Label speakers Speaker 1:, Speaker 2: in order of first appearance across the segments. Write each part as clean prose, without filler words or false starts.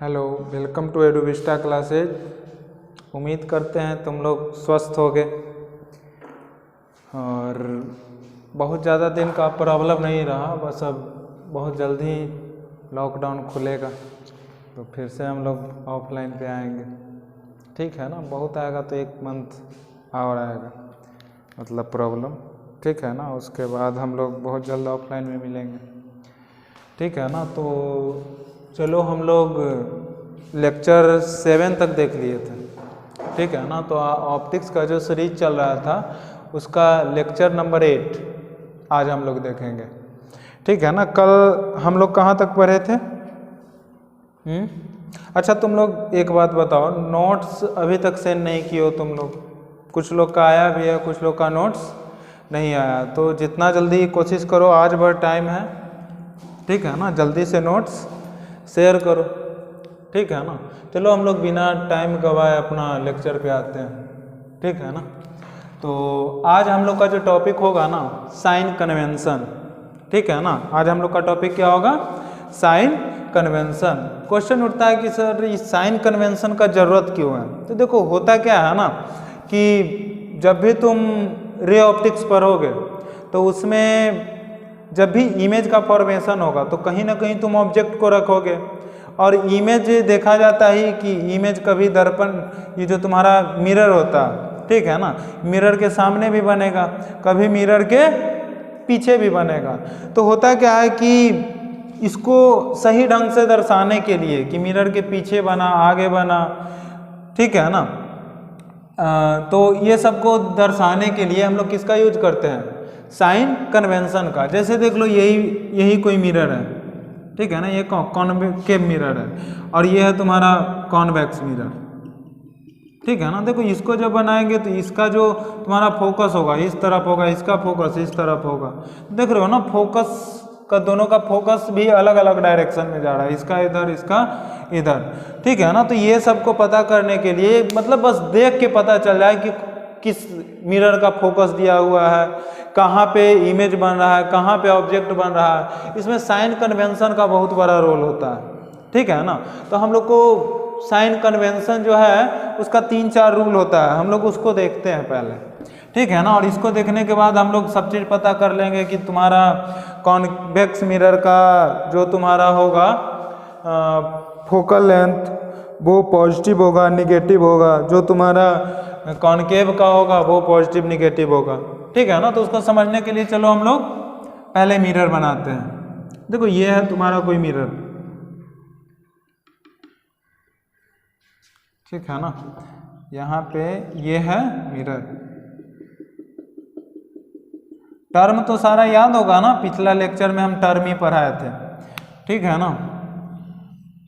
Speaker 1: Hello, welcome to Eduvista classes. उम्मीद करते हैं तुम लोग स्वस्थ होगे और बहुत ज़्यादा दिन का प्रॉब्लम नहीं रहा। बस अब बहुत जल्द ही लॉकडाउन खुलेगा तो फिर से हम लोग ऑफलाइन पे आएंगे। ठीक है ना, बहुत आएगा तो 1 मंथ और आएगा, मतलब प्रॉब्लम। ठीक है ना, उसके बाद हम लोग बहुत जल्द ऑफलाइन में मिलेंगे। ठीक है ना, तो चलो हम लोग लेक्चर 7 तक देख लिए थे। ठीक है ना, तो ऑप्टिक्स का जो सीरीज चल रहा था उसका लेक्चर नंबर 8 आज हम लोग देखेंगे। ठीक है ना, कल हम लोग कहाँ तक पढ़े थे? अच्छा, तुम लोग एक बात बताओ, नोट्स अभी तक सेंड नहीं किए हो तुम लोग? कुछ लोग का आया भी है, कुछ लोग का नोट्स नहीं आया। तो जितना जल्दी कोशिश करो, आज भर टाइम है। ठीक है ना, जल्दी से नोट्स शेयर करो। ठीक है ना, चलो हम लोग बिना टाइम गवाए अपना लेक्चर पे आते हैं। ठीक है ना, तो आज हम लोग का जो टॉपिक होगा ना, साइन कन्वेंशन। ठीक है ना, आज हम लोग का टॉपिक क्या होगा? Sign convention. क्वेश्चन उठता है कि सर इस साइन कन्वेंशन का ज़रूरत क्यों है? तो देखो, होता क्या है ना कि जब भी तुम रे ऑप्टिक्स पढ़ोगे तो उसमें जब भी इमेज का फॉर्मेशन होगा तो कहीं ना कहीं तुम ऑब्जेक्ट को रखोगे, और इमेज देखा जाता है कि इमेज कभी दर्पण, ये जो तुम्हारा मिरर होता है, ठीक है ना, मिरर के सामने भी बनेगा, कभी मिरर के पीछे भी बनेगा। तो होता क्या है कि इसको सही ढंग से दर्शाने के लिए कि मिरर के पीछे बना, आगे बना, ठीक है ना, तो ये सबको दर्शाने के लिए हम लोग किसका यूज करते हैं? साइन कन्वेंशन का। जैसे देख लो, यही कोई मिरर है, ठीक है ना, ये कॉन्वेक्स मिरर है और ये है तुम्हारा कॉन्वेक्स मिरर। ठीक है ना, देखो इसको जब बनाएंगे तो इसका जो तुम्हारा फोकस होगा इस तरफ होगा, इसका फोकस इस तरफ होगा। देख रहे हो ना, फोकस का, दोनों का फोकस भी अलग अलग डायरेक्शन में जा रहा है, इसका इधर, इसका इधर। ठीक है ना, तो ये सबको पता करने के लिए, मतलब बस देख के पता चल जाए कि किस मिरर का फोकस दिया हुआ है, कहाँ पे इमेज बन रहा है, कहाँ पे ऑब्जेक्ट बन रहा है। इसमें साइन कन्वेंशन का बहुत बड़ा रोल होता है। ठीक है ना, तो हम लोग को साइन कन्वेंशन जो है उसका 3-4 रूल होता है, हम लोग उसको देखते हैं पहले। ठीक है ना, और इसको देखने के बाद हम लोग सब चीज़ पता कर लेंगे कि तुम्हारा कॉन्वेक्स मिरर का जो तुम्हारा होगा फोकल लेंथ वो पॉजिटिव होगा, निगेटिव होगा। जो तुम्हारा कॉनकेव का होगा वो पॉजिटिव निगेटिव होगा। ठीक है ना, तो उसको समझने के लिए चलो हम लोग पहले मिरर बनाते हैं। देखो, ये है तुम्हारा कोई मिरर, ठीक है ना, यहाँ पे ये है मिरर। टर्म तो सारा याद होगा ना, पिछला लेक्चर में हम टर्म ही पढ़ाए थे। ठीक है ना,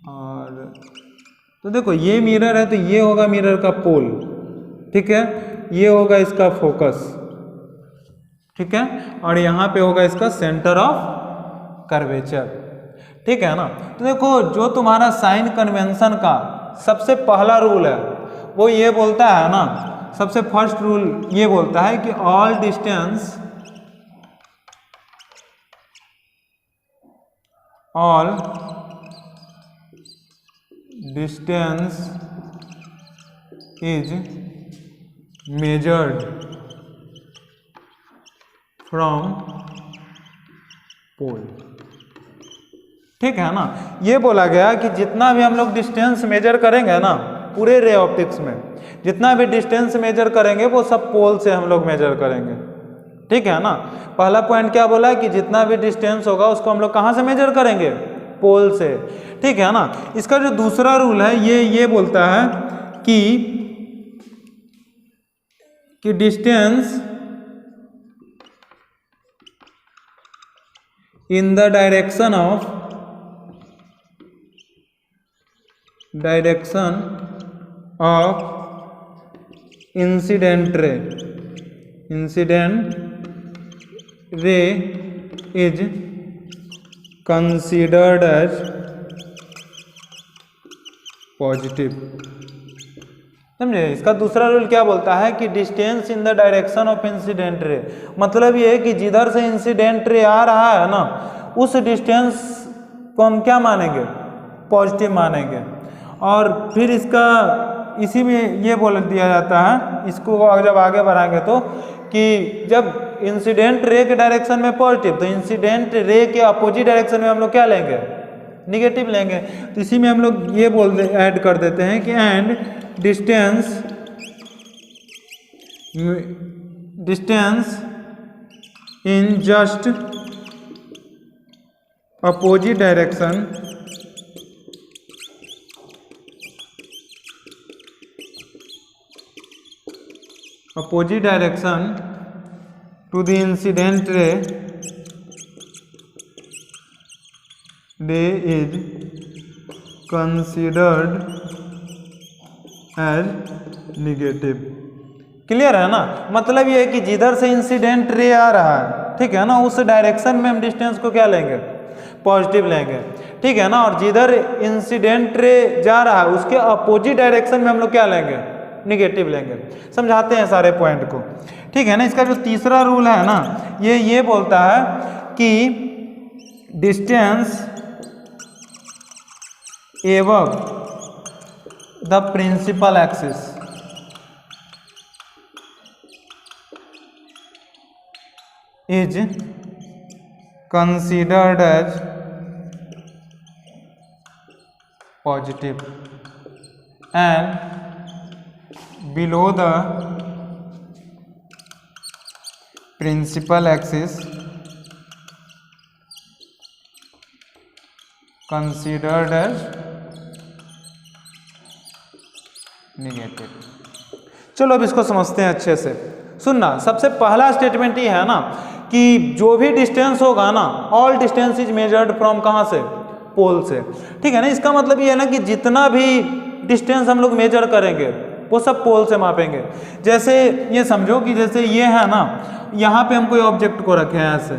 Speaker 1: और तो देखो ये मिरर है, तो ये होगा मिरर का पोल। ठीक है, ये होगा इसका फोकस। ठीक है, और यहाँ पे होगा इसका सेंटर ऑफ कर्वेचर। ठीक है ना, तो देखो जो तुम्हारा साइन कन्वेंशन का सबसे पहला रूल है वो ये बोलता है ना, सबसे फर्स्ट रूल ये बोलता है कि all distance is measured from pole. ठीक है ना, ये बोला गया कि जितना भी हम लोग डिस्टेंस मेजर करेंगे ना, पूरे रे ऑप्टिक्स में जितना भी डिस्टेंस मेजर करेंगे वो सब पोल से हम लोग मेजर करेंगे। ठीक है ना, पहला पॉइंट क्या बोला कि जितना भी डिस्टेंस होगा उसको हम लोग कहाँ से मेजर करेंगे? पोल से। ठीक है ना, इसका जो दूसरा रूल है ये बोलता है कि distance in the direction of incident ray is considered as positive। समझे? इसका दूसरा रूल क्या बोलता है कि distance in the direction of incident ray, मतलब ये है कि जिधर से इंसिडेंट रे आ रहा है ना, उस डिस्टेंस को हम क्या मानेंगे? पॉजिटिव मानेंगे। और फिर इसका इसी में ये बोल दिया जाता है, इसको जब आगे बढ़ाएंगे तो, कि जब इंसिडेंट रे के डायरेक्शन में पॉजिटिव, तो इंसिडेंट रे के अपोजिट डायरेक्शन में हम लोग क्या लेंगे, निगेटिव लेंगे। तो इसी में हम लोग ये ऐड कर देते हैं कि and distance in just opposite direction to the incident ray is considered as negative। Clear है ना, मतलब ये है कि जिधर से इंसिडेंट रे आ रहा है, ठीक है ना, उस डायरेक्शन में हम डिस्टेंस को क्या लेंगे, पॉजिटिव लेंगे, ठीक है ना। और जिधर इंसिडेंट रे जा रहा है उसके अपोजिट डायरेक्शन में हम लोग क्या लेंगे, निगेटिव लेंगे। समझाते हैं सारे पॉइंट को, ठीक है ना। इसका जो तीसरा रूल है ना, ये बोलता है कि distance above the principal axis is considered as positive and below the principal axis considered as negative। चलो अब इसको समझते हैं अच्छे से। सुनना, सबसे पहला स्टेटमेंट ये है ना कि जो भी डिस्टेंस होगा ना, all distance is measured from कहाँ से, पोल से, ठीक है ना। इसका मतलब ये है ना कि जितना भी डिस्टेंस हम लोग मेजर करेंगे वो सब पोल से मापेंगे। जैसे ये समझो कि जैसे ये है ना, यहाँ पे हम कोई ऑब्जेक्ट को रखे हैं ऐसे,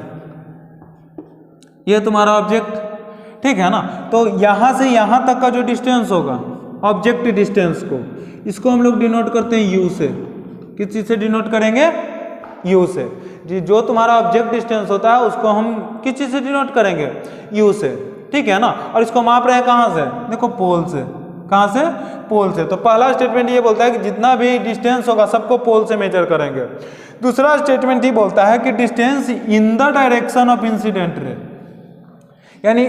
Speaker 1: ये तुम्हारा ऑब्जेक्ट, ठीक है ना। तो यहाँ से यहाँ तक का जो डिस्टेंस होगा, ऑब्जेक्ट डिस्टेंस को, इसको हम लोग डिनोट करते हैं यू से। किस चीज़ से डिनोट करेंगे, यू से। जी, जो तुम्हारा ऑब्जेक्ट डिस्टेंस होता है उसको हम किस चीज़ से डिनोट करेंगे, यू से, ठीक है ना। और इसको माप रहे हैं कहाँ से, देखो पोल से। कहाँ से, पोल से। तो पहला स्टेटमेंट ये बोलता है कि जितना भी डिस्टेंस होगा सबको पोल से मेजर करेंगे। दूसरा स्टेटमेंट ये बोलता है कि distance in the direction of incident ray, यानी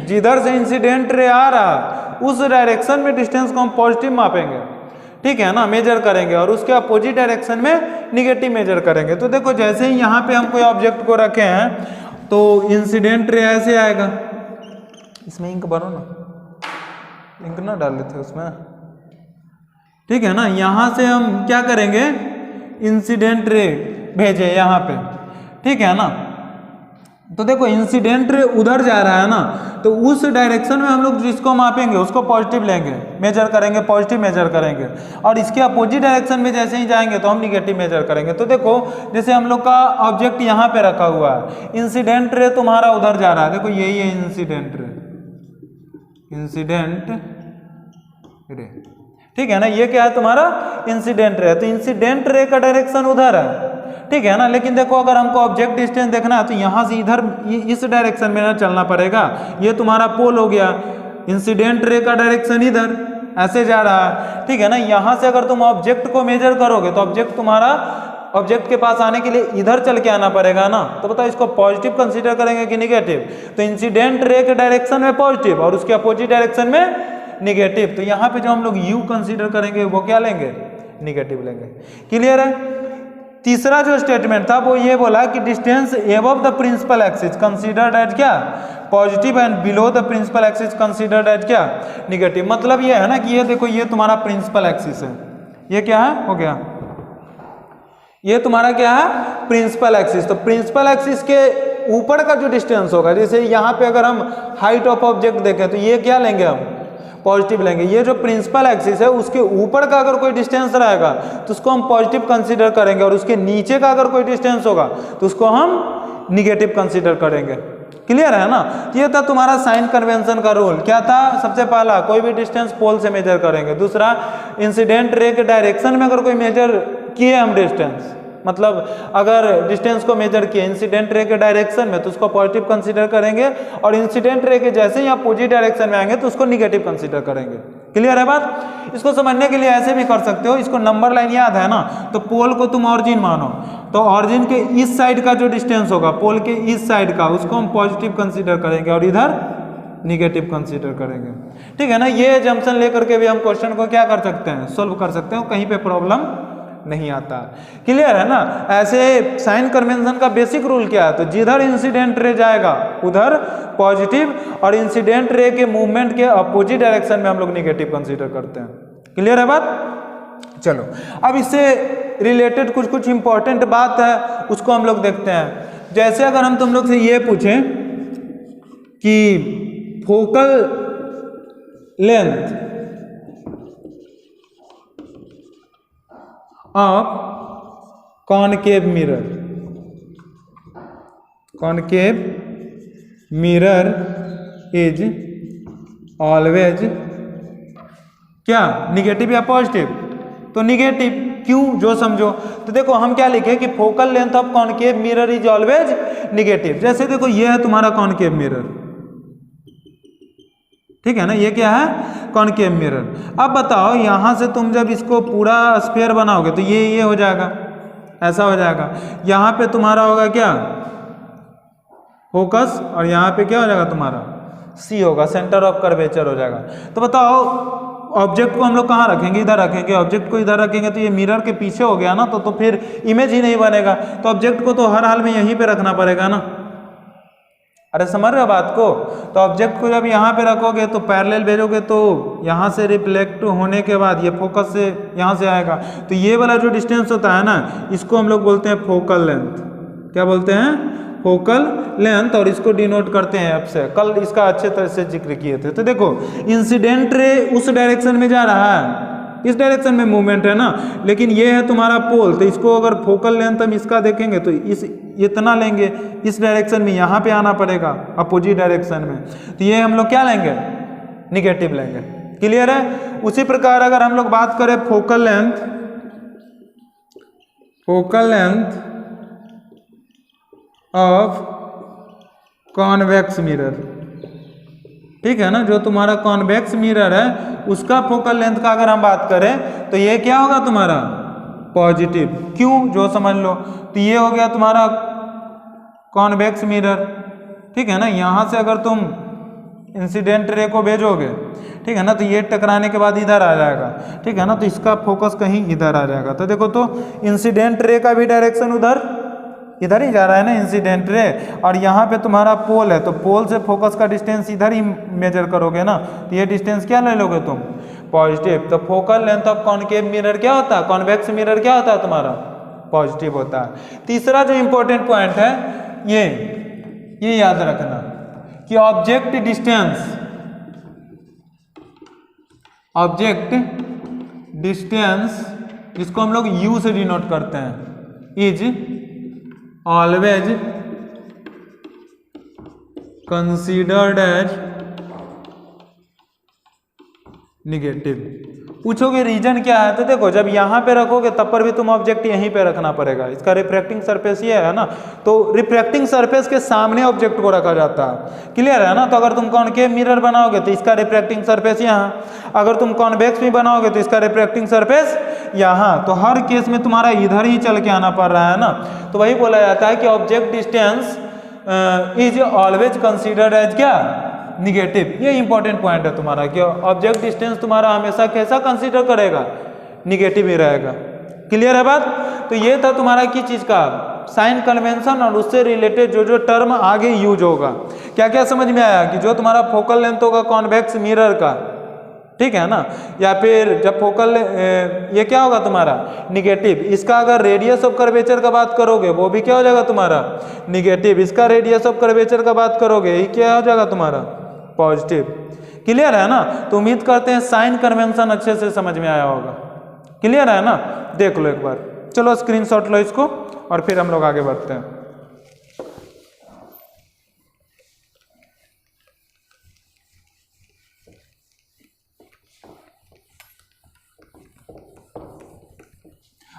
Speaker 1: जिधर से इंसिडेंट रे आ रहा उस डायरेक्शन में डिस्टेंस को हम पॉजिटिव मापेंगे, ठीक है ना, मेजर करेंगे, और उसके अपोजिट डायरेक्शन में निगेटिव मेजर करेंगे। तो देखो जैसे ही यहाँ पे हम कोई ऑब्जेक्ट को रखे हैं तो इंसिडेंट रे ऐसे आएगा। इसमें इंक भरो ना, इंक ना डाल लेते उसमें, ठीक है ना। यहाँ से हम क्या करेंगे, इंसिडेंट रे भेजे यहाँ पे, ठीक है ना। तो देखो इंसिडेंट रे उधर जा रहा है ना, तो उस डायरेक्शन में हम लोग जिसको मापेंगे उसको पॉजिटिव लेंगे, मेजर करेंगे, पॉजिटिव मेजर करेंगे। और इसके अपोजिट डायरेक्शन में जैसे ही जाएंगे तो हम निगेटिव मेजर करेंगे। तो देखो जैसे हम लोग का ऑब्जेक्ट यहाँ पे रखा हुआ है, इंसिडेंट रे तुम्हारा उधर जा रहा है, देखो यही है इंसिडेंट रे, इंसिडेंट रे, ठीक है ना। ये क्या है तुम्हारा, इंसिडेंट रे। तो इंसिडेंट रे का डायरेक्शन उधर है, ठीक है ना। लेकिन देखो अगर हमको ऑब्जेक्ट डिस्टेंस देखना है तो यहाँ से इधर इस डायरेक्शन में ना चलना पड़ेगा। ये तुम्हारा पोल हो गया, इंसिडेंट रे का डायरेक्शन इधर ऐसे जा रहा है, ठीक है ना। यहाँ से अगर तुम ऑब्जेक्ट को मेजर करोगे तो ऑब्जेक्ट तुम्हारा, ऑब्जेक्ट के पास आने के लिए इधर चल के आना पड़ेगा ना। तो बताओ इसको पॉजिटिव कंसीडर करेंगे कि निगेटिव। तो इंसिडेंट रे के डायरेक्शन में पॉजिटिव और उसके अपोजिट डायरेक्शन में निगेटिव। तो यहाँ पे जो हम लोग यू कंसीडर करेंगे वो क्या लेंगे, निगेटिव लेंगे। क्लियर है। तीसरा जो स्टेटमेंट था वो ये बोला कि distance above the principal axis considered as क्या, positive, and below the principal axis considered as क्या, निगेटिव। मतलब ये है ना कि ये देखो ये तुम्हारा प्रिंसिपल एक्सिस है, ये क्या है, हो गया, ये तुम्हारा क्या है, प्रिंसिपल एक्सिस। तो प्रिंसिपल एक्सिस के ऊपर का जो डिस्टेंस होगा, जैसे यहाँ पे अगर हम हाइट ऑफ ऑब्जेक्ट देखें तो ये क्या लेंगे हम, पॉजिटिव लेंगे। ये जो प्रिंसिपल एक्सिस है उसके ऊपर का अगर कोई डिस्टेंस रहेगा तो उसको हम पॉजिटिव कंसीडर करेंगे, और उसके नीचे का अगर कोई डिस्टेंस होगा तो उसको हम निगेटिव कंसीडर करेंगे। क्लियर है ना। ये था तुम्हारा साइन कन्वेंशन का रूल। क्या था, सबसे पहला कोई भी डिस्टेंस पोल से मेजर करेंगे। दूसरा इंसिडेंट रे के डायरेक्शन में अगर कोई मेजर किए हम डिस्टेंस मतलब अगर डिस्टेंस को मेजर किया इंसिडेंट रे के डायरेक्शन में तो उसको पॉजिटिव कंसीडर करेंगे, और इंसिडेंट रे के जैसे ही आप अपोजिट डायरेक्शन में आएंगे तो उसको निगेटिव कंसीडर करेंगे। क्लियर है बात? इसको समझने के लिए ऐसे भी कर सकते हो, इसको नंबर लाइन याद है ना, तो पोल को तुम ऑरिजिन मानो, तो ऑरिजिन के इस साइड का जो डिस्टेंस होगा पोल के इस साइड का, उसको हम पॉजिटिव कंसीडर करेंगे और इधर निगेटिव कंसीडर करेंगे। ठीक है ना, ये जंक्शन लेकर के भी हम क्वेश्चन को क्या कर सकते हैं, सोल्व कर सकते हैं, कहीं पे प्रॉब्लम नहीं आता। क्लियर है ना? ऐसे साइन कन्वेंशन का बेसिक रूल क्या है, तो जिधर इंसिडेंट रे जाएगा उधर पॉजिटिव, और इंसिडेंट रे के मूवमेंट के अपोजिट डायरेक्शन में हम लोग निगेटिव कंसीडर करते हैं। क्लियर है बात? चलो अब इससे रिलेटेड कुछ कुछ इंपॉर्टेंट बात है उसको हम लोग देखते हैं। जैसे अगर हम तुम लोग से ये पूछें कि focal length of concave mirror, concave mirror is always क्या, निगेटिव या पॉजिटिव? तो निगेटिव। क्यों, जो समझो। तो देखो हम क्या लिखे कि focal length of concave mirror is always negative. जैसे देखो ये है तुम्हारा कॉनकेव मिरर, ठीक है ना, ये क्या है, कॉनकेव मिरर। अब बताओ यहां से तुम जब इसको पूरा स्फीयर बनाओगे तो ये हो जाएगा, ऐसा हो जाएगा। यहां पे तुम्हारा होगा क्या, फोकस, और यहां पे क्या हो जाएगा तुम्हारा, सी होगा, सेंटर ऑफ कर्वेचर हो जाएगा। तो बताओ ऑब्जेक्ट को हम लोग कहाँ रखेंगे, इधर रखेंगे। ऑब्जेक्ट को इधर रखेंगे तो ये मिरर के पीछे हो गया ना, तो फिर इमेज ही नहीं बनेगा। तो ऑब्जेक्ट को तो हर हाल में यहीं पे रखना पड़ेगा ना। अरे समझ रहे हो बात को? तो ऑब्जेक्ट को जब यहाँ पे रखोगे तो पैरेलल भेजोगे तो यहाँ से रिफ्लेक्ट होने के बाद ये फोकस से यहाँ से आएगा, तो ये वाला जो डिस्टेंस होता है ना, इसको हम लोग बोलते हैं फोकल लेंथ। क्या बोलते हैं, फोकल लेंथ, और इसको डिनोट करते हैं एफ से। कल इसका अच्छे तरह से जिक्र किए थे। तो देखो इंसिडेंट रे उस डायरेक्शन में जा रहा है, इस डायरेक्शन में मूवमेंट है ना, लेकिन ये है तुम्हारा पोल, तो इसको अगर फोकल लेंथ हम इसका देखेंगे तो इतना लेंगे, इस डायरेक्शन में यहाँ पे आना पड़ेगा अपोजिट डायरेक्शन में, तो ये हम लोग क्या लेंगे, निगेटिव लेंगे। क्लियर है? उसी प्रकार अगर हम लोग बात करें focal length of convex mirror, ठीक है ना, जो तुम्हारा कॉन्वेक्स मिरर है उसका फोकल लेंथ का अगर हम बात करें तो ये क्या होगा तुम्हारा, पॉजिटिव। क्यों, जो समझ लो। तो ये हो गया तुम्हारा कॉन्वेक्स मिरर, ठीक है ना। यहाँ से अगर तुम इंसिडेंट रे को भेजोगे, ठीक है ना, तो ये टकराने के बाद इधर आ जाएगा, ठीक है ना, तो इसका फोकस कहीं इधर आ जाएगा। तो देखो तो इंसिडेंट रे का भी डायरेक्शन इधर ही जा रहा है ना, इंसिडेंट रे, और यहाँ पे तुम्हारा पोल है, तो पोल से फोकस का डिस्टेंस इधर ही मेजर करोगे ना, तो ये डिस्टेंस क्या ले लोगे तुम, पॉजिटिव। तो focal length of concave mirror क्या होता है, कॉन्वेक्स मिरर क्या होता है तुम्हारा, पॉजिटिव होता है। तीसरा जो इंपॉर्टेंट पॉइंट है ये याद रखना कि ऑब्जेक्ट डिस्टेंस जिसको हम लोग यू से डिनोट करते हैं, is always considered as negative. पूछोगे रीजन क्या है, तो देखो जब यहाँ पे रखोगे तब पर भी तुम ऑब्जेक्ट यहीं पे रखना पड़ेगा। इसका रिफ्रैक्टिंग सरफेस ये है ना, तो रिफ्रैक्टिंग सरफेस के सामने ऑब्जेक्ट को रखा जाता है। क्लियर है ना? तो अगर तुम कॉनकेव मिरर बनाओगे तो इसका रिफ्रैक्टिंग सरफेस यहाँ, अगर तुम कॉन्वेक्स में बनाओगे तो इसका रिफ्रैक्टिंग सरफेस यहाँ। तो हर केस में तुम्हारा इधर ही चल के आना पड़ रहा है ना, तो वही बोला जाता है कि object distance is always considered as क्या, निगेटिव। ये इंपॉर्टेंट पॉइंट है तुम्हारा कि ऑब्जेक्ट डिस्टेंस तुम्हारा हमेशा कैसा कंसीडर करेगा, निगेटिव ही रहेगा। क्लियर है बात? तो ये था तुम्हारा किस चीज का, साइन कन्वेंशन, और उससे रिलेटेड जो जो आगे यूज होगा। क्या क्या समझ में आया कि जो तुम्हारा फोकल लेंथ होगा कॉन्वेक्स मिरर का, ठीक है ना, या फिर जब फोकल ये क्या होगा तुम्हारा, निगेटिव। इसका अगर रेडियस ऑफ कर्वेचर का बात करोगे वो भी क्या हो जाएगा तुम्हारा, निगेटिव। इसका रेडियस ऑफ कर्वेचर का बात करोगे ये क्या हो जाएगा तुम्हारा, पॉजिटिव। क्लियर है ना? तो उम्मीद करते हैं साइन कन्वेंशन अच्छे से समझ में आया होगा। क्लियर है ना? देख लो एक बार, चलो स्क्रीनशॉट लो इसको और फिर हम लोग आगे बढ़ते हैं।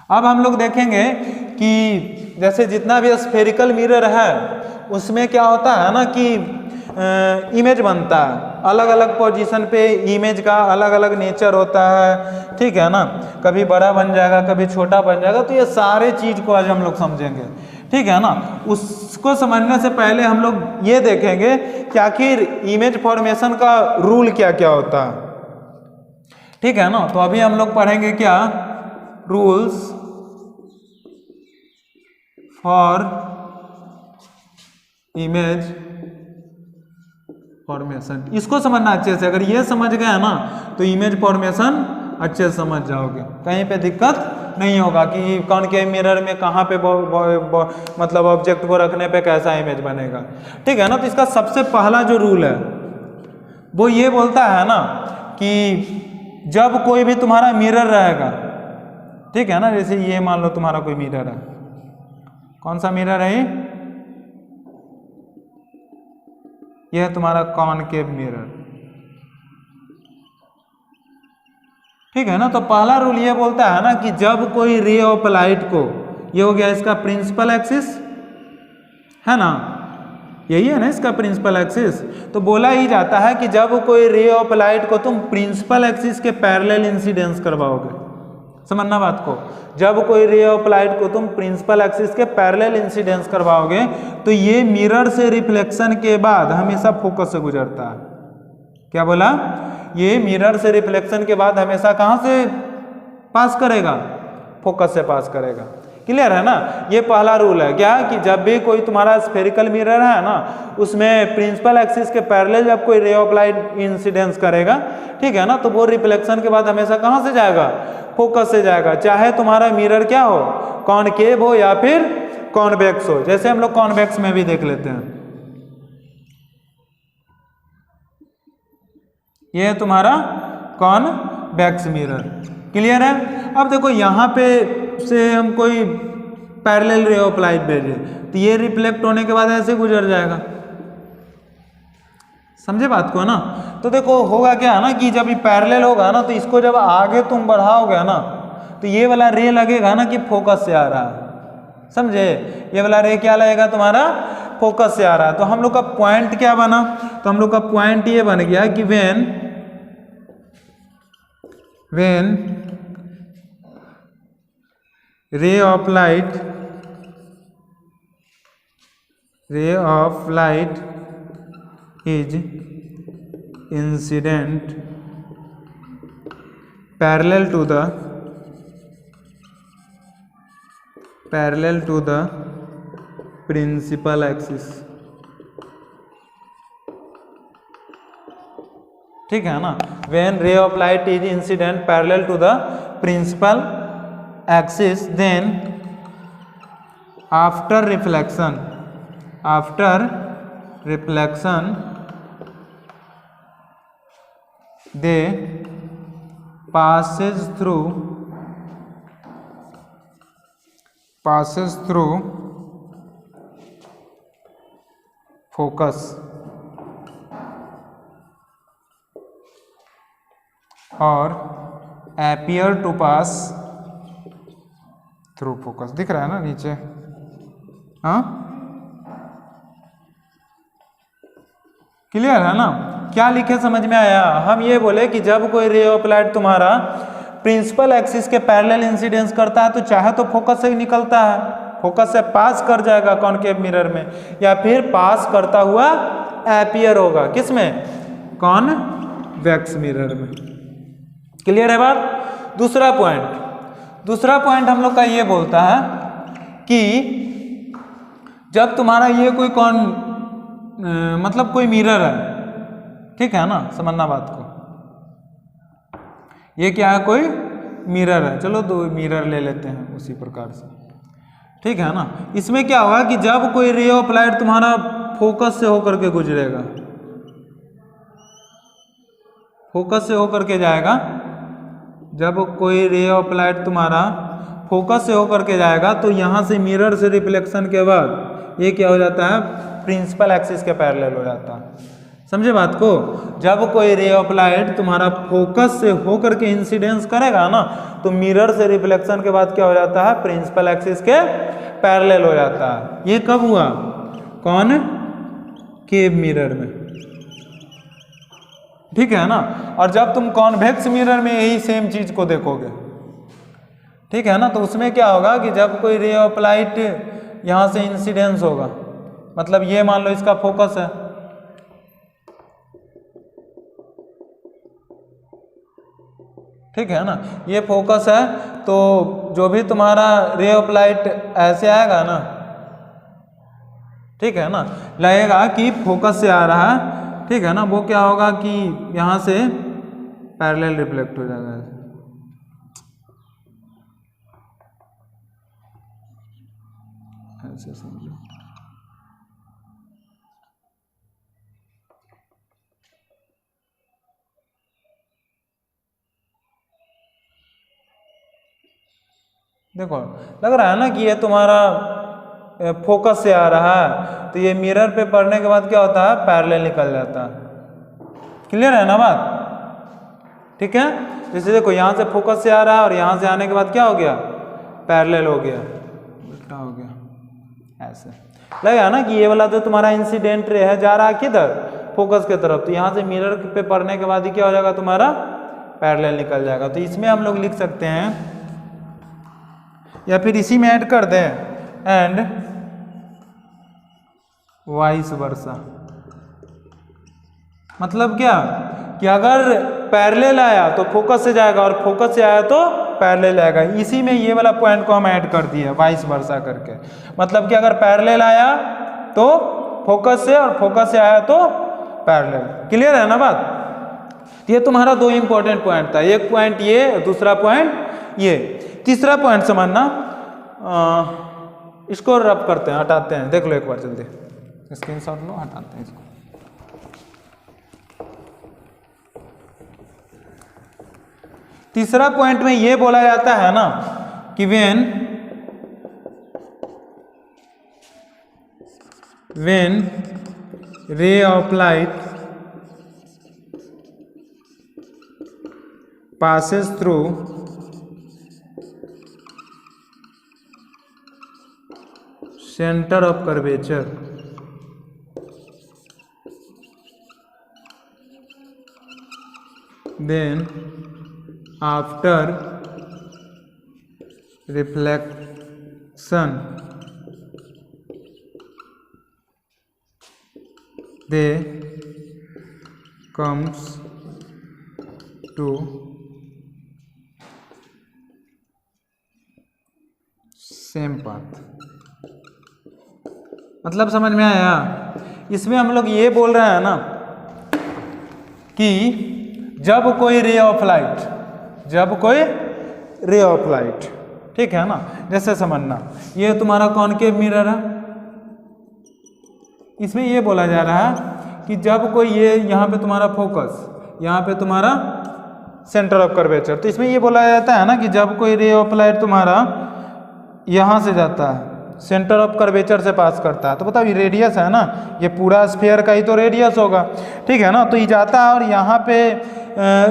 Speaker 1: अब हम लोग देखेंगे कि जैसे जितना भी स्फेरिकल मिरर है उसमें क्या होता है ना कि इमेज बनता है, अलग अलग पोजीशन पे इमेज का अलग अलग नेचर होता है, ठीक है ना, कभी बड़ा बन जाएगा कभी छोटा बन जाएगा। तो ये सारे चीज को आज हम लोग समझेंगे, ठीक है ना। उसको समझने से पहले हम लोग ये देखेंगे कि आखिर इमेज फॉर्मेशन का रूल क्या क्या होता है, ठीक है ना। तो अभी हम लोग पढ़ेंगे क्या, रूल्स फॉर इमेज फॉर्मेशन। इसको समझना अच्छे से, अगर ये समझ गए ना तो इमेज फॉर्मेशन अच्छे से समझ जाओगे, कहीं पे दिक्कत नहीं होगा कि कॉनकेव मिरर में कहाँ पे मतलब ऑब्जेक्ट को रखने पे कैसा इमेज बनेगा, ठीक है ना। तो इसका सबसे पहला जो रूल है वो ये बोलता है ना कि जब कोई भी तुम्हारा मिरर रहेगा, ठीक है ना, जैसे ये मान लो तुम्हारा कोई मिरर है, कौन सा मिरर है ये है तुम्हारा कॉनकेव मिरर, ठीक है ना। तो पहला रूल ये बोलता है ना कि जब कोई रे ऑफ लाइट को, ये हो गया इसका प्रिंसिपल एक्सिस, है ना, यही है ना इसका प्रिंसिपल एक्सिस। तो बोला ही जाता है कि जब कोई रे ऑफ लाइट को तुम प्रिंसिपल एक्सिस के पैरेलल इंसिडेंस करवाओगे, समझना बात को, जब कोई रे ऑफ लाइट को तुम प्रिंसिपल एक्सिस के पैरेलल इंसिडेंस करवाओगे तो ये मिरर से रिफ्लेक्शन के बाद हमेशा फोकस से गुजरता है। क्या बोला, ये मिरर से रिफ्लेक्शन के बाद हमेशा कहां से पास करेगा, फोकस से पास करेगा। क्लियर है ना, ये पहला रूल है क्या कि जब भी कोई तुम्हारा स्फेरिकल मिरर है ना उसमें प्रिंसिपल एक्सिस के पैरेलल जब कोई रे ऑफ लाइट इंसिडेंस करेगा, ठीक है ना, तो वो रिफ्लेक्शन के बाद हमेशा कहां से जाएगा, फोकस से जाएगा, चाहे तुम्हारा मिरर क्या हो, कॉनकेव हो या फिर कॉन्वेक्स हो। जैसे हम लोग कॉन्वेक्स में भी देख लेते हैं, ये है तुम्हारा कॉन्वेक्स मिरर। क्लियर है। अब देखो यहाँ पे से हम कोई पैरेलल रे ऑफ लाइट भेजे तो ये रिफ्लेक्ट होने के बाद ऐसे गुजर जाएगा, समझे बात को ना। तो देखो होगा क्या है ना कि जब ये पैरेलल होगा ना तो इसको जब आगे तुम बढ़ाओगे ना तो ये वाला रे लगेगा ना कि फोकस से आ रहा है, समझे, ये वाला रे क्या लगेगा तुम्हारा, फोकस से आ रहा है। तो हम लोग का पॉइंट क्या बना, तो हम लोग का पॉइंट ये बन गया कि when ray of light is incident parallel to the principal axis, ठीक है ना। when ray of light is incident parallel to the principal axis then after reflection they passes through focus और appear to pass through focus। दिख रहा है ना नीचे, हाँ क्लियर है ना, क्या लिखे समझ में आया। हम ये बोले कि जब कोई रे ऑफ लाइट तुम्हारा प्रिंसिपल एक्सिस के पैरेलल इंसिडेंस करता है तो चाहे तो फोकस से ही निकलता है, फोकस से पास कर जाएगा कॉनकेव मिरर में, या फिर पास करता हुआ अपीयर होगा किसमें, कॉन्वेक्स मिरर में। क्लियर है बात। दूसरा पॉइंट हम लोग का ये बोलता है कि जब तुम्हारा ये कोई मतलब कोई मिरर है, ठीक है ना, समझना बात को, ये क्या है, कोई मिरर है, चलो दो मिरर ले लेते हैं उसी प्रकार से, ठीक है ना। इसमें क्या होगा कि जब कोई रे ऑफ लाइट तुम्हारा फोकस से होकर के गुजरेगा, फोकस से होकर के जाएगा, जब कोई रे ऑफ लाइट तुम्हारा फोकस से होकर के जाएगा तो यहाँ से मिरर से रिफ्लेक्शन के बाद ये क्या हो जाता है, प्रिंसिपल एक्सिस के पैरेलल हो जाता है, समझे बात को? जब कोई रे ऑफ लाइट तुम्हारा फोकस से होकर के इंसिडेंस करेगा ना, तो मिरर से रिफ्लेक्शन के बाद क्या हो जाता है, प्रिंसिपल एक्सिस के पैरेलल हो जाता है। ये कब हुआ? कौन? केव मिरर में, ठीक है ना। और जब तुम कॉन्वेक्स मिरर में यही सेम चीज को देखोगे, ठीक है ना, तो उसमें क्या होगा कि जब कोई रे ऑफ लाइट यहां से इंसिडेंस होगा, मतलब ये मान लो इसका फोकस है, ठीक है ना, ये फोकस है, तो जो भी तुम्हारा रे ऑफ लाइट ऐसे आएगा ना, ठीक है ना, लगेगा कि फोकस से आ रहा है, ठीक है ना, वो क्या होगा कि यहां से पैरेलल रिफ्लेक्ट हो जाएगा, ऐसे समझो। देखो लग रहा है ना कि ये तुम्हारा फोकस से आ रहा है, तो ये मिरर पे पड़ने के बाद क्या होता है, पैरेलल निकल जाता है। क्लियर है ना बात? ठीक है, जैसे देखो यहाँ से फोकस से आ रहा है और यहाँ से आने के बाद क्या हो गया, पैरेलल हो गया, उल्टा हो गया, ऐसे लगेगा ना कि ये वाला जो तुम्हारा इंसिडेंट रे है जा रहा है किधर, फोकस की तरफ, तो यहाँ से मिरर पे पड़ने के बाद ही क्या हो जाएगा, तुम्हारा पैरेलल निकल जाएगा। तो इसमें हम लोग लिख सकते हैं, या फिर इसी में ऐड कर दें, एंड वाइस वर्सा। मतलब क्या कि अगर पैरेलल आया तो फोकस से जाएगा और फोकस से आया तो पैरेलल आएगा। इसी में ये वाला पॉइंट को हम ऐड कर दिए वाइस वर्सा करके। मतलब कि अगर पैरेलल आया तो फोकस से और फोकस से आया तो पैरेलल। क्लियर है ना बात? ये तुम्हारा दो इंपॉर्टेंट पॉइंट था, एक पॉइंट ये, दूसरा पॉइंट ये। तीसरा पॉइंट समझना, इसको रब करते हैं, हटाते हैं, देख लो एक बार जल्दी, स्क्रीनशॉट लो, हटाते हैं इसको। तीसरा पॉइंट में ये बोला जाता है ना कि when ray of light passes through center of curvature, then after reflection they comes to same path। मतलब समझ में आया? इसमें हम लोग ये बोल रहे हैं ना कि जब कोई रे ऑफ लाइट, ठीक है ना, जैसे समझना ये तुम्हारा कॉनकेव मिरर है, इसमें ये बोला जा रहा है कि जब कोई ये यहाँ पे तुम्हारा फोकस, यहाँ पे तुम्हारा सेंटर ऑफ कर्वेचर, तो इसमें ये बोला जाता है ना कि जब कोई रे ऑफ लाइट तुम्हारा यहाँ से जाता है, सेंटर ऑफ कर्वेचर से पास करता है, तो बताओ ये रेडियस है ना, ये पूरा स्फीयर का ही तो रेडियस होगा, ठीक है ना, तो ये जाता है और यहाँ पे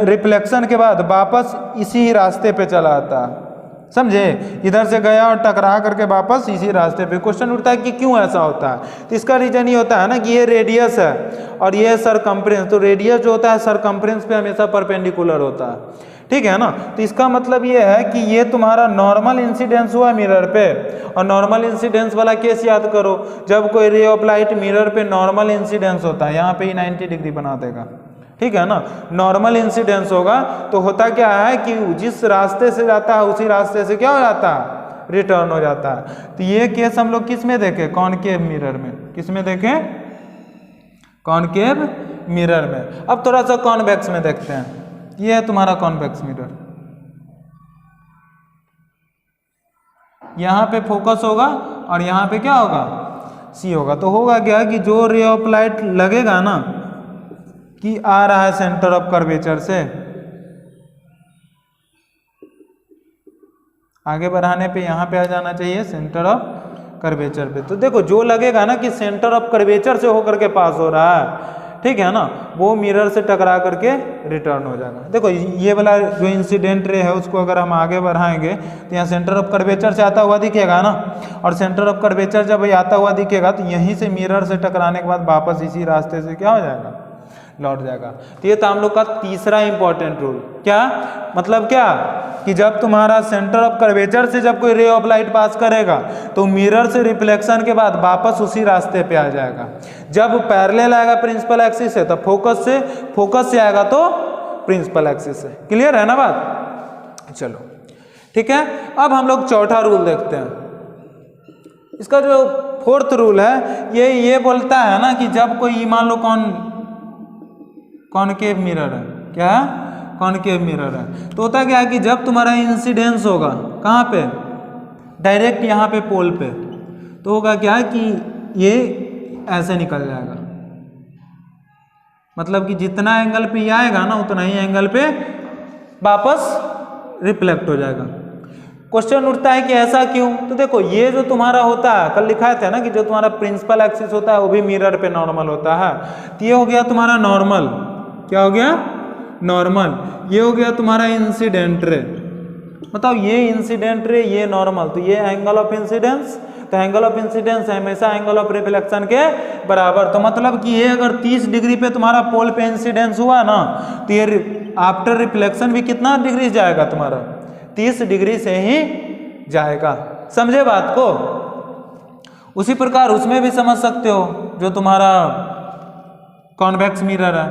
Speaker 1: रिफ्लेक्शन के बाद वापस इसी रास्ते पे चला आता है, समझे, इधर से गया और टकरा करके वापस इसी रास्ते पे। क्वेश्चन उठता है कि क्यों ऐसा होता है, तो इसका रीजन ये होता है ना कि ये रेडियस है और ये सरकम्फ्रेंस, तो रेडियस जो होता है सरकम्फ्रेंस पे हमेशा परपेंडिकुलर होता है, ठीक है ना। तो इसका मतलब ये है कि ये तुम्हारा नॉर्मल इंसिडेंस हुआ मिरर पे, और नॉर्मल इंसिडेंस वाला केस याद करो, जब कोई रे ऑफ लाइट मिरर पे नॉर्मल इंसिडेंस होता है, यहाँ पे ही 90 डिग्री बना देगा, ठीक है ना, नॉर्मल इंसिडेंस होगा, तो होता क्या है कि जिस रास्ते से जाता है उसी रास्ते से क्या हो जाता है, रिटर्न हो जाता है। तो ये केस हम लोग किस में देखें, कॉनकेव मिरर में। किस में देखें, कॉनकेव मिरर में। अब थोड़ा सा कॉन्वेक्स में देखते हैं, ये है तुम्हारा कॉन्वेक्स मिरर, यहाँ पे फोकस होगा और यहाँ पे क्या होगा, सी होगा। तो होगा क्या कि जो रे ऑफ लाइट लगेगा ना कि आ रहा है सेंटर ऑफ कर्वेचर से, आगे बढ़ाने पे यहाँ पे आ जाना चाहिए सेंटर ऑफ कर्वेचर पे। तो देखो जो लगेगा ना कि सेंटर ऑफ कर्वेचर से होकर के पास हो रहा है, ठीक है ना, वो मिरर से टकरा करके रिटर्न हो जाएगा। देखो ये वाला जो इंसिडेंट रे है उसको अगर हम आगे बढ़ाएंगे तो यहाँ सेंटर ऑफ कर्वेचर से आता हुआ दिखेगा ना, और सेंटर ऑफ कर्वेचर जब आता हुआ दिखेगा तो यहीं से मिरर से टकराने के बाद वापस इसी रास्ते से क्या हो जाएगा, लौट जाएगा। तो ये था हम लोग का तीसरा इंपॉर्टेंट रूल। क्या मतलब, क्या कि जब तुम्हारा सेंटर ऑफ कर्वेचर से जब कोई रे ऑफ लाइट पास करेगा तो मिरर से रिफ्लेक्शन के बाद वापस उसी रास्ते पे आ जाएगा। जब पैरेलल आएगा प्रिंसिपल एक्सिस से, तब फोकस से आएगा तो प्रिंसिपल एक्सिस से। क्लियर है ना बात? चलो ठीक है, अब हम लोग चौथा रूल देखते हैं। इसका जो फोर्थ रूल है ये बोलता है ना कि जब कोई मान लो कॉनकेव मिरर है, क्या कॉनकेव मिरर है, तो होता क्या है कि जब तुम्हारा इंसिडेंस होगा कहाँ पे, डायरेक्ट यहाँ पे पोल पे, तो होगा क्या कि ये ऐसे निकल जाएगा। मतलब कि जितना एंगल पे ये आएगा ना उतना ही एंगल पे वापस रिफ्लेक्ट हो जाएगा। क्वेश्चन उठता है कि ऐसा क्यों? तो देखो ये जो तुम्हारा होता है, कल लिखा था ना कि जो तुम्हारा प्रिंसिपल एक्सिस होता है वो भी मिरर पे नॉर्मल होता है। तो ये हो गया तुम्हारा नॉर्मल, क्या हो गया, नॉर्मल। ये हो गया तुम्हारा इंसिडेंट रे, बताओ ये इंसिडेंट रे, ये नॉर्मल, तो ये एंगल ऑफ इंसिडेंस, तो एंगल ऑफ इंसिडेंस हमेशा एंगल ऑफ रिफ्लेक्शन के बराबर। तो मतलब कि ये अगर 30 डिग्री पे तुम्हारा पोल पे इंसिडेंस हुआ ना, तो ये आफ्टर रिफ्लेक्शन भी कितना डिग्री जाएगा तुम्हारा, 30 डिग्री से ही जाएगा। समझे बात को? उसी प्रकार उसमें भी समझ सकते हो, जो तुम्हारा कॉन्वेक्स मिरर है,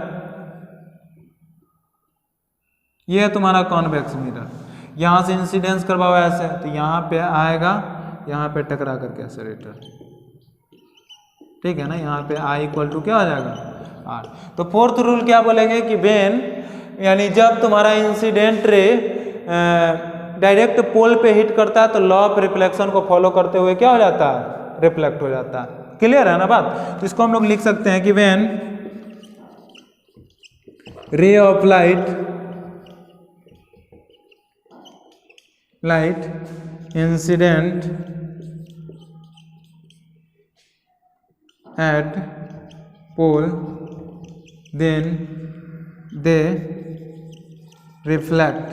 Speaker 1: ये है तुम्हारा कॉन्वेक्स मिरर, यहाँ से इंसिडेंस करवाओ ऐसे, तो यहाँ पे आएगा, यहाँ पे टकरा करके ऐसे रिटर्न, ठीक है ना। यहाँ पे I इक्वल टू क्या हो जाएगा, R। तो फोर्थ रूल क्या बोलेंगे कि वेन, यानी जब तुम्हारा इंसिडेंट रे डायरेक्ट पोल पे हिट करता है तो लॉ ऑफ रिफ्लेक्शन को फॉलो करते हुए क्या हो जाता है, रिफ्लेक्ट हो जाता है। क्लियर है ना बात? तो इसको हम लोग लिख सकते हैं कि when ray of light incident at pole, then they reflect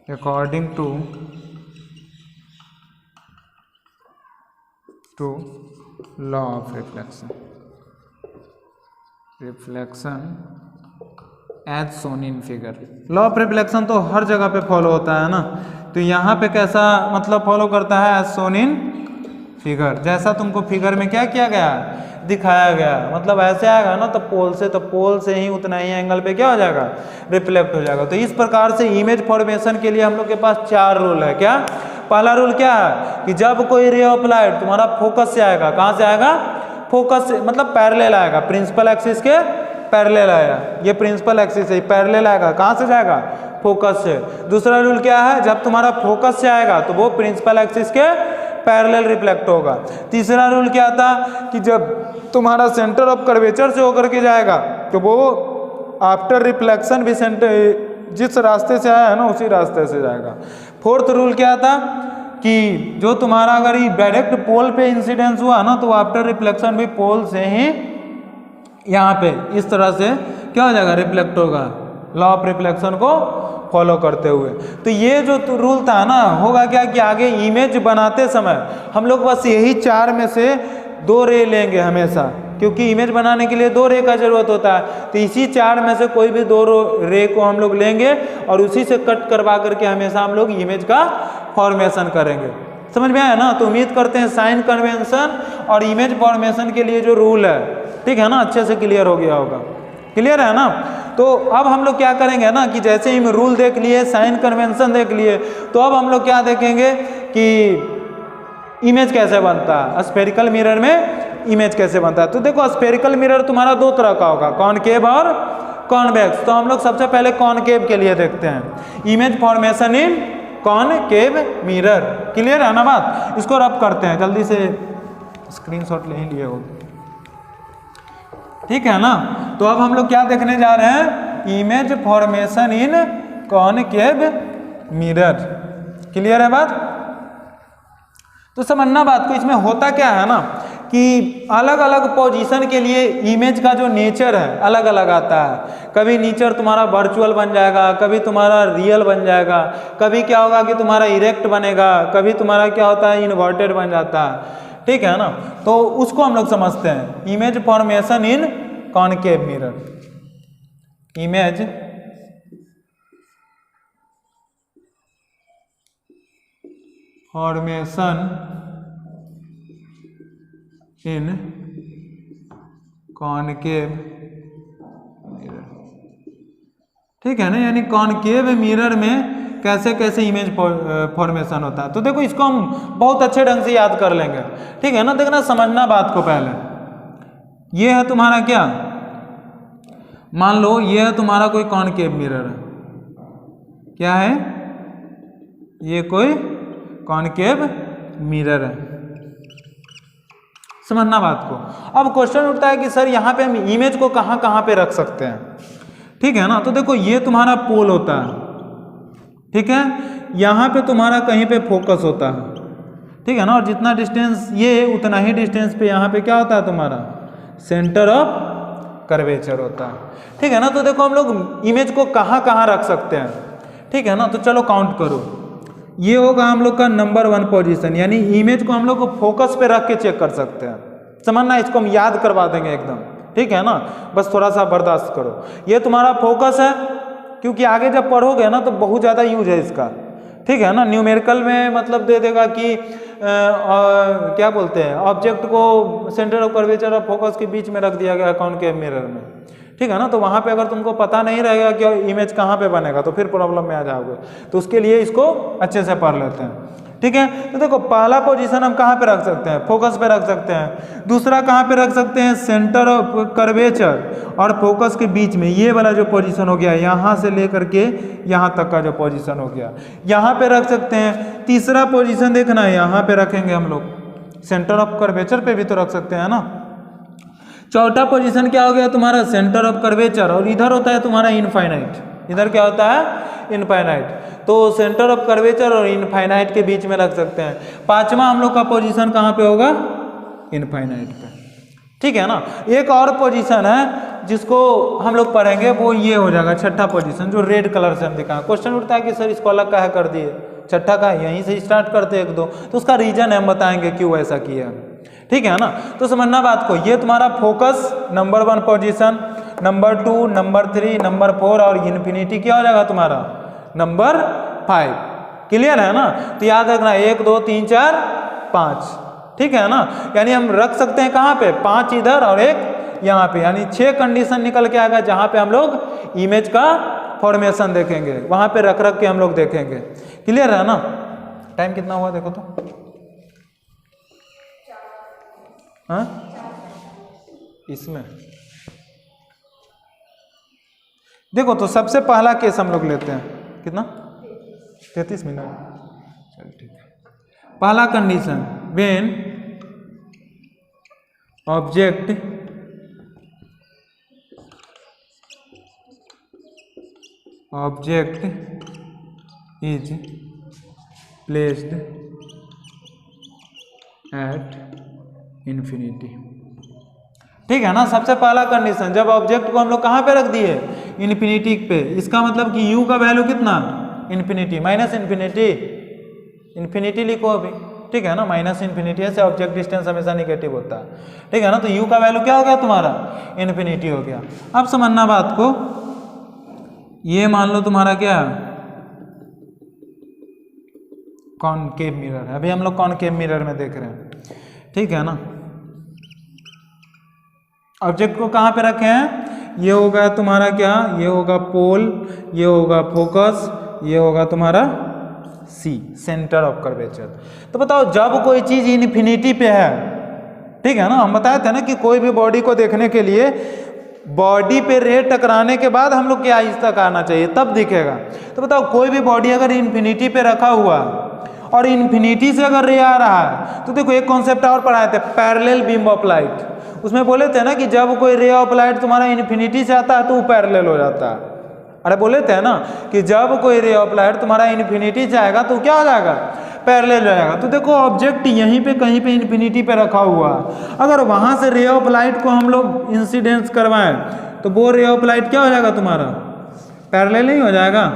Speaker 1: according to law of reflection as shown in figure। Law of reflection तो हर जगह पे फॉलो होता है ना, तो यहाँ पे कैसा मतलब फॉलो करता है, एज शोन इन फिगर। जैसा तुमको फिगर में क्या किया गया, दिखाया गया, मतलब ऐसे आएगा ना तो पोल से ही उतना ही एंगल पे क्या हो जाएगा, रिफ्लेक्ट हो जाएगा। तो इस प्रकार से इमेज फॉर्मेशन के लिए हम लोग के पास 4 रूल है। क्या पहला रूल क्या है कि जब कोई रे ऑफ लाइट तुम्हारा फोकस से आएगा, कहाँ से आएगा, फोकस से, मतलब पैरेलल आएगा, प्रिंसिपल एक्सिस के पैरेलल आया, ये प्रिंसिपल एक्सिस है, पैरेलल आएगा, कहाँ से जाएगा, फोकस से। दूसरा रूल क्या है, जब तुम्हारा फोकस से आएगा तो वो प्रिंसिपल एक्सिस के पैरेलल रिफ्लेक्ट होगा। तीसरा रूल क्या था कि जब तुम्हारा सेंटर ऑफ कर्वेचर से होकर के जाएगा तो वो आफ्टर रिफ्लेक्शन भी सेंटर जिस रास्ते से आया है ना उसी रास्ते से जाएगा। फोर्थ रूल क्या था कि जो तुम्हारा अगर ये डायरेक्ट पोल पे इंसिडेंस हुआ ना तो आफ्टर रिफ्लेक्शन भी पोल से ही यहाँ पे इस तरह से क्या हो जाएगा, रिफ्लेक्ट होगा, लॉ ऑफ रिफ्लेक्शन को फॉलो करते हुए। तो ये जो रूल था ना, होगा क्या कि आगे इमेज बनाते समय हम लोग बस यही 4 में से 2 रे लेंगे हमेशा, क्योंकि इमेज बनाने के लिए 2 रे का जरूरत होता है। तो इसी 4 में से कोई भी 2 रे को हम लोग लेंगे और उसी से कट करवा करके हमेशा हम लोग इमेज का फॉर्मेशन करेंगे। समझ में आया ना? तो उम्मीद करते हैं साइन कन्वेंशन और इमेज फॉर्मेशन के लिए जो रूल है, ठीक है ना, अच्छे से क्लियर हो गया होगा। क्लियर है ना? तो अब हम लोग क्या करेंगे ना कि जैसे ही रूल देख लिए, साइन कन्वेंशन देख लिए, तो अब हम लोग क्या देखेंगे कि इमेज कैसे बनता है, स्फेरिकल मिरर में इमेज कैसे बनता है। तो देखो स्फेरिकल मिरर तुम्हारा 2 तरह का होगा, कॉनकेव और कॉन्वेक्स। तो हम लोग सबसे पहले कॉनकेव के लिए देखते हैं, इमेज फॉर्मेशन इन कॉनकेव मिरर। क्लियर है ना बात? इसको रब करते हैं, जल्दी से स्क्रीनशॉट ले ही लिए हो, ठीक है ना। तो अब हम लोग क्या देखने जा रहे हैं, इमेज फॉर्मेशन इन कॉनकेव मिरर। क्लियर है बात? तो समझना बात को, इसमें होता क्या है ना कि अलग अलग पोजीशन के लिए इमेज का जो नेचर है अलग अलग आता है। कभी नेचर तुम्हारा वर्चुअल बन जाएगा, कभी तुम्हारा रियल बन जाएगा, कभी क्या होगा कि तुम्हारा इरेक्ट बनेगा, कभी तुम्हारा क्या होता है इन्वर्टेड बन जाता है, ठीक है ना। तो उसको हम लोग समझते हैं इमेज फॉर्मेशन इन कॉनकेव मिरर। इमेज फॉर्मेशन इन कॉनकेव मिरर, ठीक है ना। यानी कॉनकेव मिरर में कैसे कैसे इमेज फॉर्मेशन होता है। तो देखो इसको हम बहुत अच्छे ढंग से याद कर लेंगे, ठीक है ना। देखना समझना बात को, पहले ये है तुम्हारा क्या, मान लो ये है तुम्हारा कोई कॉनकेव मिरर है, क्या है ये, कोई कॉनकेव मिरर है, समझना बात को। अब क्वेश्चन उठता है कि सर यहाँ पे हम इमेज को कहाँ कहाँ पे रख सकते हैं, ठीक है ना। तो देखो ये तुम्हारा पोल होता है, ठीक है, यहाँ पे तुम्हारा कहीं पे फोकस होता है, ठीक है ना। और जितना डिस्टेंस ये उतना ही डिस्टेंस पे यहाँ पे क्या होता है तुम्हारा सेंटर ऑफ कर्वेचर होता है, ठीक है ना। तो देखो हम लोग इमेज को कहाँ कहाँ रख सकते हैं, ठीक है ना। तो चलो काउंट करो, ये होगा हम लोग का नंबर 1 पोजीशन, यानी इमेज को हम लोग को फोकस पे रख के चेक कर सकते हैं, समझना। इसको हम याद करवा देंगे एकदम, ठीक है ना, बस थोड़ा सा बर्दाश्त करो। ये तुम्हारा फोकस है, क्योंकि आगे जब पढ़ोगे ना तो बहुत ज़्यादा यूज है इसका, ठीक है ना। न्यूमेरिकल में मतलब दे देगा कि क्या बोलते हैं, ऑब्जेक्ट को सेंटर ऑफ कर्वेचर और फोकस के बीच में रख दिया गया कॉनकेव मिरर में, ठीक है ना। तो वहाँ पे अगर तुमको पता नहीं रहेगा कि इमेज कहाँ पे बनेगा तो फिर प्रॉब्लम में आ जाओगे। तो उसके लिए इसको अच्छे से पढ़ लेते हैं, ठीक है। तो देखो पहला पोजीशन हम कहाँ पे रख सकते हैं, फोकस पे रख सकते हैं। दूसरा कहाँ पे रख सकते हैं, सेंटर ऑफ कर्वेचर और फोकस के बीच में, ये वाला जो पोजीशन हो गया, यहाँ से लेकर के यहाँ तक का जो पोजीशन हो गया, यहाँ पे रख सकते हैं। तीसरा पोजीशन देखना है, यहाँ पे रखेंगे हम लोग, सेंटर ऑफ कर्वेचर पे भी तो रख सकते हैं ना। चौथा पोजीशन क्या हो गया तुम्हारा, सेंटर ऑफ कर्वेचर, और इधर होता है तुम्हारा इनफाइनाइट, इधर क्या होता है इनफाइनाइट। तो सेंटर ऑफ कर्वेचर और इनफाइनाइट के बीच में रख सकते हैं। पांचवा हम लोग का पोजीशन कहाँ पे होगा, इनफाइनाइट पे, ठीक है ना। एक और पोजीशन है जिसको हम लोग पढ़ेंगे, वो ये हो जाएगा छठा पोजीशन, जो रेड कलर से हम दिखाएं। क्वेश्चन उठता है कि सर इसको अलग काहे कर दिए, छठा का यहीं से स्टार्ट करते एक दो, तो उसका रीजन हम बताएंगे क्यों ऐसा किया, ठीक है ना। तो समझना बात को, ये तुम्हारा focus number 1 position, number 2, number 3, number 4 और इन्फिनिटी क्या हो जाएगा तुम्हारा नंबर 5। क्लियर है ना। तो याद रखना 1 2 3 4 5, ठीक है ना। यानी हम रख सकते हैं कहाँ पे, 5 इधर और 1 यहाँ पे, यानी 6 कंडीशन निकल के आएगा जहाँ पे हम लोग इमेज का फॉर्मेशन देखेंगे, वहाँ पे रख रख के हम लोग देखेंगे। क्लियर है ना। टाइम कितना हुआ देखो तो, हाँ इसमें देखो। तो सबसे पहला केस हम लोग लेते हैं, कितना 33 मिनट, चल ठीक है। पहला condition, when object is placed at infinity, ठीक है ना। सबसे पहला कंडीशन, जब ऑब्जेक्ट को हम लोग कहाँ पे रख दिए, इन्फिनिटी पे, इसका मतलब कि u का वैल्यू कितना, इन्फिनिटी, माइनस इन्फिनिटी, इन्फिनिटी लिखो अभी, ठीक है ना। माइनस इन्फिनिटी से ऑब्जेक्ट डिस्टेंस हमेशा निगेटिव होता है, ठीक है ना। तो u का वैल्यू क्या हो गया तुम्हारा, इन्फिनिटी हो गया। अब समझना बात को, ये मान लो तुम्हारा क्या कॉनकेव मिरर है, अभी हम लोग कॉनकेव मिरर में देख रहे हैं, ठीक है ना। ऑब्जेक्ट को कहाँ पे रखे हैं, ये होगा तुम्हारा क्या, ये होगा पोल, ये होगा फोकस, ये होगा तुम्हारा सी, सेंटर ऑफ कर्वेचर। तो बताओ जब कोई चीज इन्फिनिटी पे है, ठीक है ना, हम बताए थे ना कि कोई भी बॉडी को देखने के लिए बॉडी पे रे टकराने के बाद हम लोग क्या इस तक आना चाहिए, तब दिखेगा। तो बताओ कोई भी बॉडी अगर इन्फिनिटी पे रखा हुआ और इन्फिनिटी से अगर रे आ रहा है, तो देखो एक कॉन्सेप्ट और पढ़ाए थे, पैरेलल बीम ऑफ लाइट। उसमें बोले थे ना कि जब कोई रे ऑफ लाइट तुम्हारा इन्फिनिटी से आता है तो वो पैरेलल हो जाता है। अरे बोले थे ना कि जब कोई रे ऑफ लाइट तुम्हारा इन्फिनिटी से आएगा तो क्या हो जाएगा, पैरेलल जाएगा। तो देखो ऑब्जेक्ट यहीं पे कहीं पे इन्फिनिटी पे रखा हुआ है, अगर वहां से रे ऑफ लाइट को हम लोग इंसिडेंस करवाएं तो वो रे ऑफ लाइट क्या हो जाएगा तुम्हारा, पैरेलल नहीं हो जाएगा।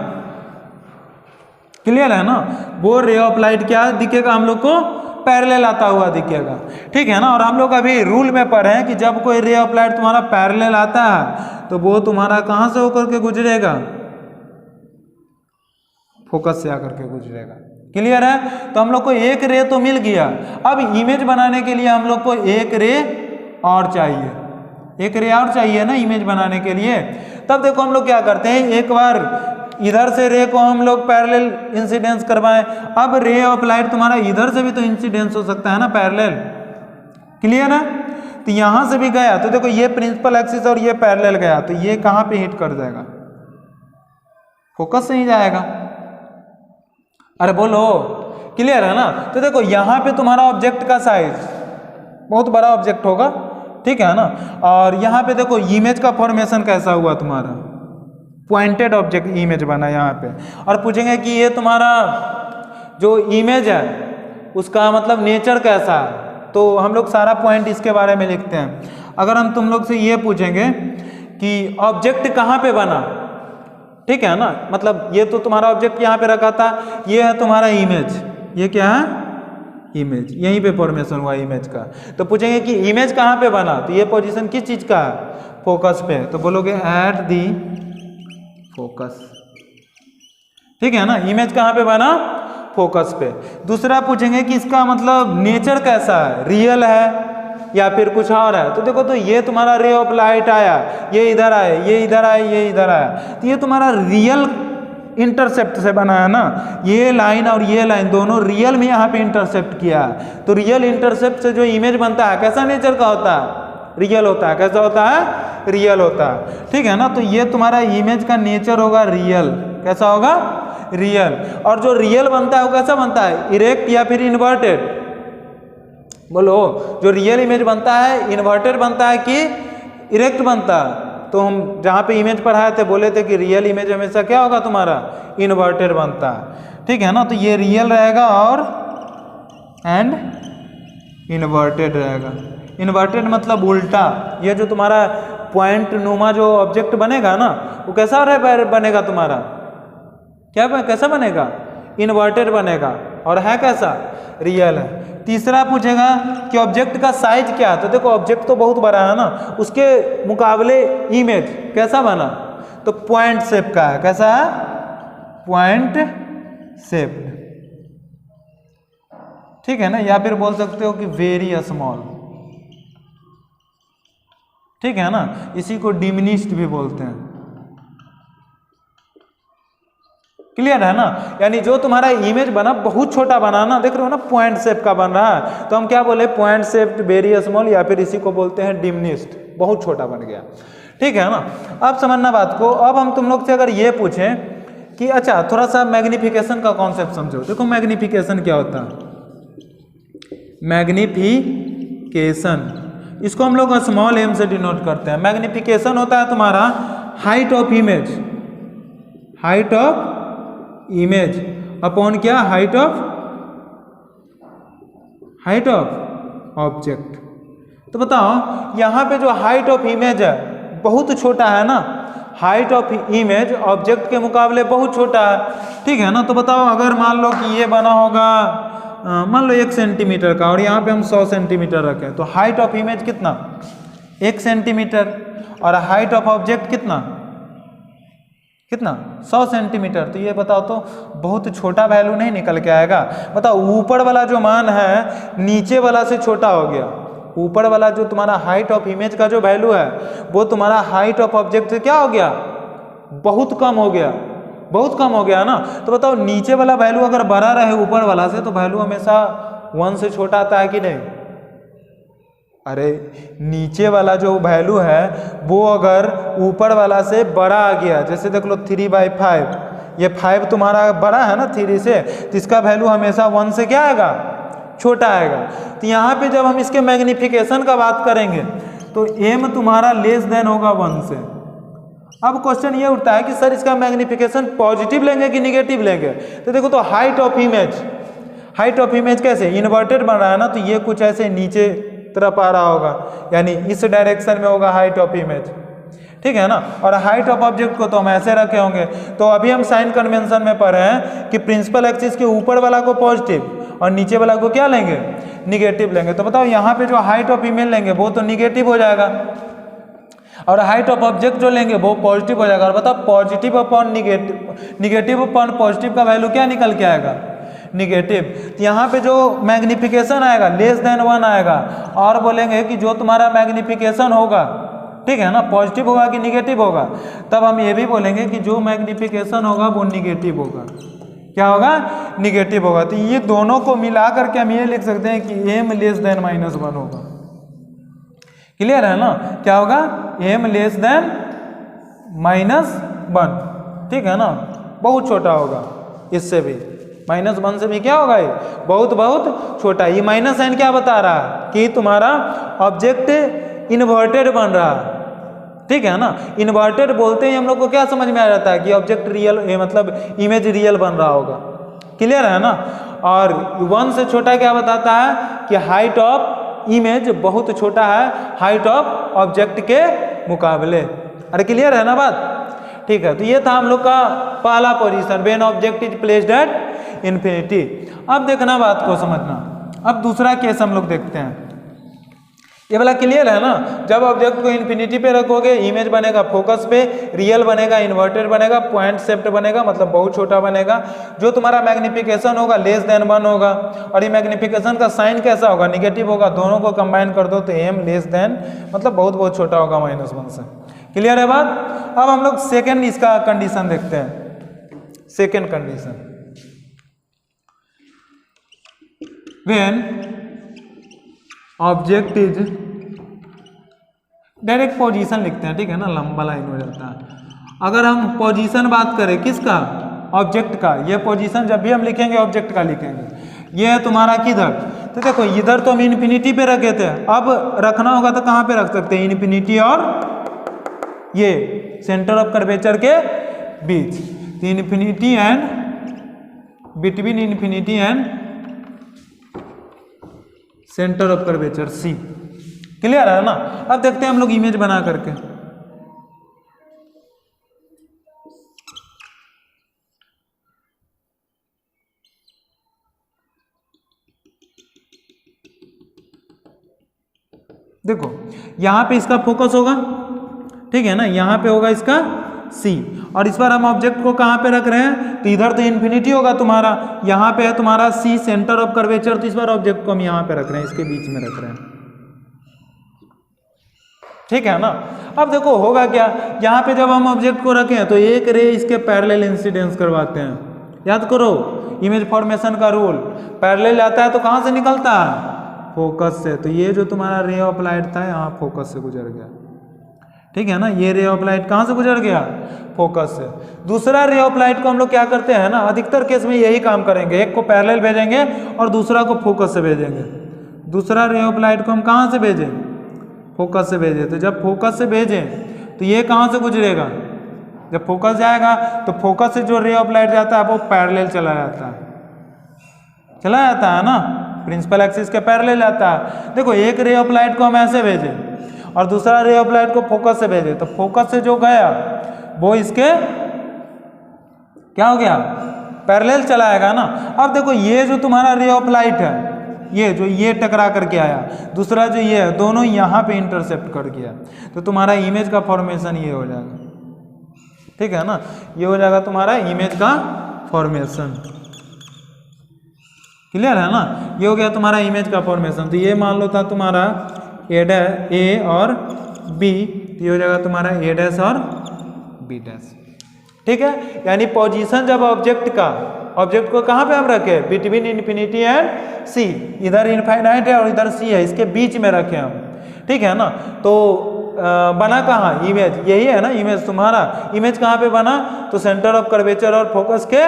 Speaker 1: क्लियर है ना, वो रे ऑफ लाइट क्या दिखेगा हम लोग को, पैरेलल आता हुआ दिखेगा, ठीक है ना। और हम लोग अभी रूल में पढ़े हैं कि जब कोई रे ऑफ लाइट तुम्हारा पैरेलल आता है तो वो तुम्हारा कहां से होकर के गुजरेगा, फोकस से आकर के गुजरेगा। क्लियर है, तो हम लोग को एक रे तो मिल गया, अब इमेज बनाने के लिए हम लोग को एक रे और चाहिए, एक रे और चाहिए ना इमेज बनाने के लिए। तब देखो हम लोग क्या करते हैं, एक बार इधर से रे को हम लोग पैरेलल इंसिडेंस करवाएं, अब रे ऑफ लाइट तुम्हारा इधर से भी तो इंसिडेंस हो सकता है ना पैरेलल। क्लियर है, तो यहां से भी गया तो देखो ये प्रिंसिपल एक्सिस और ये पैरेलल गया तो ये कहां पे हिट कर जाएगा, फोकस से ही जाएगा। अरे बोलो, क्लियर है ना। तो देखो यहां पे तुम्हारा ऑब्जेक्ट का साइज बहुत बड़ा ऑब्जेक्ट होगा, ठीक है ना। और यहाँ पे देखो इमेज का फॉर्मेशन कैसा हुआ तुम्हारा, पॉइंटेड ऑब्जेक्ट इमेज बना यहाँ पे। और पूछेंगे कि ये तुम्हारा जो इमेज है उसका मतलब नेचर कैसा है, तो हम लोग सारा पॉइंट इसके बारे में लिखते हैं। अगर हम तुम लोग से ये पूछेंगे कि ऑब्जेक्ट कहाँ पे बना, ठीक है ना, मतलब ये तो तुम्हारा ऑब्जेक्ट यहाँ पे रखा था, ये है तुम्हारा इमेज, ये क्या है इमेज, यहीं पे फॉर्मेशन हुआ इमेज का। तो पूछेंगे कि इमेज कहाँ पे बना, तो ये पोजीशन किस चीज का है, फोकस पे, तो बोलोगे एट दी फोकस, ठीक है ना। इमेज कहाँ पे बना, फोकस पे। दूसरा पूछेंगे कि इसका मतलब नेचर कैसा है, रियल है या फिर कुछ और है। तो देखो तो ये तुम्हारा रे ऑफ लाइट आया, ये इधर आए, ये इधर आए, ये इधर आया, तो ये तुम्हारा रियल इंटरसेप्ट से बना है ना, ये लाइन और ये लाइन दोनों रियल में यहाँ पे इंटरसेप्ट किया है। तो रियल इंटरसेप्ट से जो इमेज बनता है कैसा नेचर का होता है, रियल होता है। कैसा होता है, रियल होता है, ठीक है ना। तो ये तुम्हारा इमेज का नेचर होगा रियल, कैसा होगा, रियल। और जो रियल बनता है वो कैसा बनता है, इरेक्ट या फिर इन्वर्टेड, बोलो। जो रियल इमेज बनता है इन्वर्टेड बनता है कि इरेक्ट बनता है। तो हम जहाँ पे इमेज पढ़ाए थे बोले थे कि रियल इमेज हमेशा क्या होगा तुम्हारा, इन्वर्टेड बनता है, ठीक है ना। तो ये रियल रहेगा और एंड इन्वर्टेड रहेगा। इन्वर्टेड मतलब उल्टा, ये जो तुम्हारा पॉइंट नुमा जो ऑब्जेक्ट बनेगा ना वो कैसा बनेगा तुम्हारा, क्या कैसा बनेगा, इन्वर्टेड बनेगा और है कैसा, रियल है। तीसरा पूछेगा कि ऑब्जेक्ट का साइज क्या है, तो देखो ऑब्जेक्ट तो बहुत बड़ा है ना, उसके मुकाबले इमेज कैसा बना, तो पॉइंट शेप का है। कैसा है, पॉइंट शेप, ठीक है ना। या फिर बोल सकते हो कि वेरी स्मॉल, ठीक है ना। इसी को डिमिनिश्ड भी बोलते हैं। क्लियर है ना, यानी जो तुम्हारा इमेज बना बहुत छोटा बना ना, देख रहे हो ना पॉइंट शेप का बन रहा है, तो हम क्या बोले, पॉइंट शेप, वेरी स्मॉल, या फिर इसी को बोलते हैं डिमिनिश्ड, बहुत छोटा बन गया, ठीक है ना। अब समझना बात को। अब हम तुम लोग से अगर ये पूछें कि अच्छा थोड़ा सा मैग्निफिकेशन का कॉन्सेप्ट समझो। देखो मैग्निफिकेशन क्या होता है, मैग्निफिकेशन इसको हम लोग स्मॉल एम से डिनोट करते हैं। मैग्निफिकेशन होता है तुम्हारा height of image, height of image upon क्या, हाइट ऑफ ऑब्जेक्ट। तो बताओ यहाँ पे जो हाइट ऑफ इमेज है बहुत छोटा है ना, हाइट ऑफ इमेज ऑब्जेक्ट के मुकाबले बहुत छोटा है, ठीक है ना। तो बताओ अगर मान लो कि ये बना होगा मान लो 1 सेंटीमीटर का और यहाँ पे हम 100 सेंटीमीटर रखें, तो हाइट ऑफ इमेज कितना, 1 सेंटीमीटर, और हाइट ऑफ ऑब्जेक्ट कितना 100 सेंटीमीटर। तो ये बताओ तो बहुत छोटा वैल्यू नहीं निकल के आएगा। बताओ ऊपर वाला जो मान है नीचे वाला से छोटा हो गया, ऊपर वाला जो तुम्हारा हाइट ऑफ इमेज का जो वैल्यू है वो तुम्हारा हाइट ऑफ ऑब्जेक्ट से क्या हो गया, बहुत कम हो गया, बहुत कम हो गया ना। तो बताओ नीचे वाला वैल्यू अगर बड़ा रहे ऊपर वाला से तो वैल्यू हमेशा 1 से छोटा आता है कि नहीं। अरे नीचे वाला जो वैल्यू है वो अगर ऊपर वाला से बड़ा आ गया, जैसे देख लो 3/5, ये 5 तुम्हारा बड़ा है ना 3 से, तो इसका वैल्यू हमेशा 1 से क्या आएगा, छोटा आएगा। तो यहाँ पे जब हम इसके मैग्निफिकेशन का बात करेंगे तो m तुम्हारा लेस देन होगा 1 से। अब क्वेश्चन ये उठता है कि सर इसका मैग्निफिकेशन पॉजिटिव लेंगे कि निगेटिव लेंगे। तो देखो तो हाइट हाइट ऑफ इमेज कैसे, इन्वर्टेड बन रहा है ना, तो ये कुछ ऐसे नीचे तरफ आ रहा होगा, यानी इस डायरेक्शन में होगा हाइट ऑफ इमेज, ठीक है ना। और हाइट ऑफ ऑब्जेक्ट को तो हम ऐसे रखे होंगे। तो अभी हम साइन कन्वेंशन में पढ़ रहे हैं कि प्रिंसिपल एक्सिस के ऊपर वाला को पॉजिटिव और नीचे वाला को क्या लेंगे, निगेटिव लेंगे। तो बताओ यहाँ पे जो हाइट ऑफ इमेज लेंगे वो तो निगेटिव हो जाएगा, और हाइट ऑफ ऑब्जेक्ट जो लेंगे वो पॉजिटिव हो जाएगा। और बताओ positive upon negative, negative upon positive का वैल्यू क्या निकल के आएगा, निगेटिव। तो यहाँ पे जो मैग्निफिकेशन आएगा लेस देन 1 आएगा, और बोलेंगे कि जो तुम्हारा मैग्निफिकेशन होगा, ठीक है ना, पॉजिटिव होगा कि निगेटिव होगा, तब हम ये भी बोलेंगे कि जो मैग्निफिकेशन होगा वो निगेटिव होगा। क्या होगा, निगेटिव होगा। तो ये दोनों को मिला करके हम ये लिख सकते हैं कि m लेस देन -1 होगा। क्लियर है ना, क्या होगा, m लेस देन -1, ठीक है ना, बहुत छोटा होगा, इससे भी -1 से भी क्या होगा, ये बहुत बहुत छोटा। ये माइनस साइन क्या बता रहा है कि तुम्हारा ऑब्जेक्ट इन्वर्टेड बन रहा है, ठीक है ना। इन्वर्टेड बोलते ही हम लोग को क्या समझ में आ जाता है कि ऑब्जेक्ट रियल, मतलब इमेज रियल बन रहा होगा। क्लियर है ना। और 1 से छोटा क्या बताता है कि हाइट ऑफ इमेज बहुत छोटा है हाइट ऑफ ऑब्जेक्ट के मुकाबले। अरे क्लियर है ना बात, ठीक है। तो ये था हम लोग का पहला position, when object is placed at infinity. अब देखना बात को समझना। अब दूसरा केस हम लोग देखते हैं, ये वाला क्लियर है ना। जब ऑब्जेक्ट को इन्फिनिटी पे रखोगे इमेज बनेगा फोकस पे, रियल बनेगा, इन्वर्टेड बनेगा, पॉइंट शेप्ड बनेगा, मतलब बहुत छोटा बनेगा। जो तुम्हारा मैग्निफिकेशन होगा लेस देन 1 होगा, और ये मैग्निफिकेशन का साइन कैसा होगा, निगेटिव होगा। दोनों को कंबाइन कर दो तो m लेस देन, मतलब बहुत बहुत छोटा होगा -1 से। क्लियर है बात। अब हम लोग सेकेंड इसका कंडीशन देखते हैं। Second condition, when object is, direct position लिखते हैं, ठीक है ना, लंबा लाइन हो जाता है। अगर हम पोजीशन बात करें किसका, ऑब्जेक्ट का, ये पोजीशन जब भी हम लिखेंगे ऑब्जेक्ट का लिखेंगे। ये है तुम्हारा किधर, तो देखो इधर तो हम इन्फिनिटी पे रखे थे, अब रखना होगा तो कहाँ पे रख सकते हैं, इन्फिनिटी और ये सेंटर ऑफ कर्वेचर के बीच। तो infinity and, between infinity and centre of curvature C। Clear है ना। अब देखते हैं हम लोग इमेज बना करके। देखो यहां पे इसका फोकस होगा, ठीक है ना, यहां पे होगा इसका C, और इस बार हम ऑब्जेक्ट को कहां पे रख रहे हैं, तो इधर तो इन्फिनिटी होगा तुम्हारा, यहां पे है तुम्हारा C सेंटर ऑफ कर्वेचर। तो इस बार ऑब्जेक्ट को हम यहां पे रख रहे हैं, इसके बीच में रख रहे हैं, ठीक है ना। अब देखो होगा क्या, यहाँ पे जब हम ऑब्जेक्ट को रखें तो एक रे इसके पैरेलल इंसिडेंस करवाते हैं। याद करो इमेज फॉर्मेशन का रूल, पैरेलल आता है तो कहाँ से निकलता है, फोकस से। तो ये जो तुम्हारा रे ऑफ लाइट था यहाँ फोकस से गुजर गया, ठीक है ना। ये रे ऑफ लाइट कहाँ से गुजर गया, फोकस से। दूसरा रे ऑफ लाइट को हम लोग क्या करते हैं ना, अधिकतर केस में यही काम करेंगे, एक को पैरेलल भेजेंगे और दूसरा को फोकस से भेजेंगे। दूसरा रे ऑफ लाइट को हम कहाँ से भेजें, फोकस से भेजें। तो जब फोकस से भेजें तो ये कहाँ से गुजरेगा, जब फोकस जाएगा तो फोकस से जो रे ऑफ लाइट जाता है वो पैरेलल चला जाता है, चला जाता है ना, प्रिंसिपल एक्सिस के पैरेलल जाता है। देखो एक रे ऑफ लाइट को हम ऐसे भेजें और दूसरा रे ऑफ लाइट को फोकस से भेजें, तो फोकस से जो गया वो इसके क्या हो गया, पैरेलल चलाएगा ना। अब देखो ये जो तुम्हारा रे ऑफ लाइट है, ये जो ये टकरा करके आया, दूसरा जो ये है, दोनों यहाँ पे इंटरसेप्ट कर गया, तो तुम्हारा इमेज का फॉर्मेशन ये हो जाएगा, ठीक है ना। ये हो जाएगा तुम्हारा इमेज का फॉर्मेशन। क्लियर है ना, ये हो गया तुम्हारा इमेज का फॉर्मेशन। तो ये मान लो था तुम्हारा ए और बी, ये हो जाएगा तुम्हारा ए डैश और बी डैश, ठीक है। यानी पोजीशन जब ऑब्जेक्ट का, ऑब्जेक्ट को कहाँ पे हम रखे, बिटवीन इन्फिनिटी एंड सी, इधर इनफाइनाइट है और इधर सी है, इसके बीच में रखे हम, ठीक है ना। तो बना कहाँ, इमेज, यही है ना इमेज तुम्हारा। इमेज कहाँ पे बना, तो सेंटर ऑफ कर्वेचर और फोकस के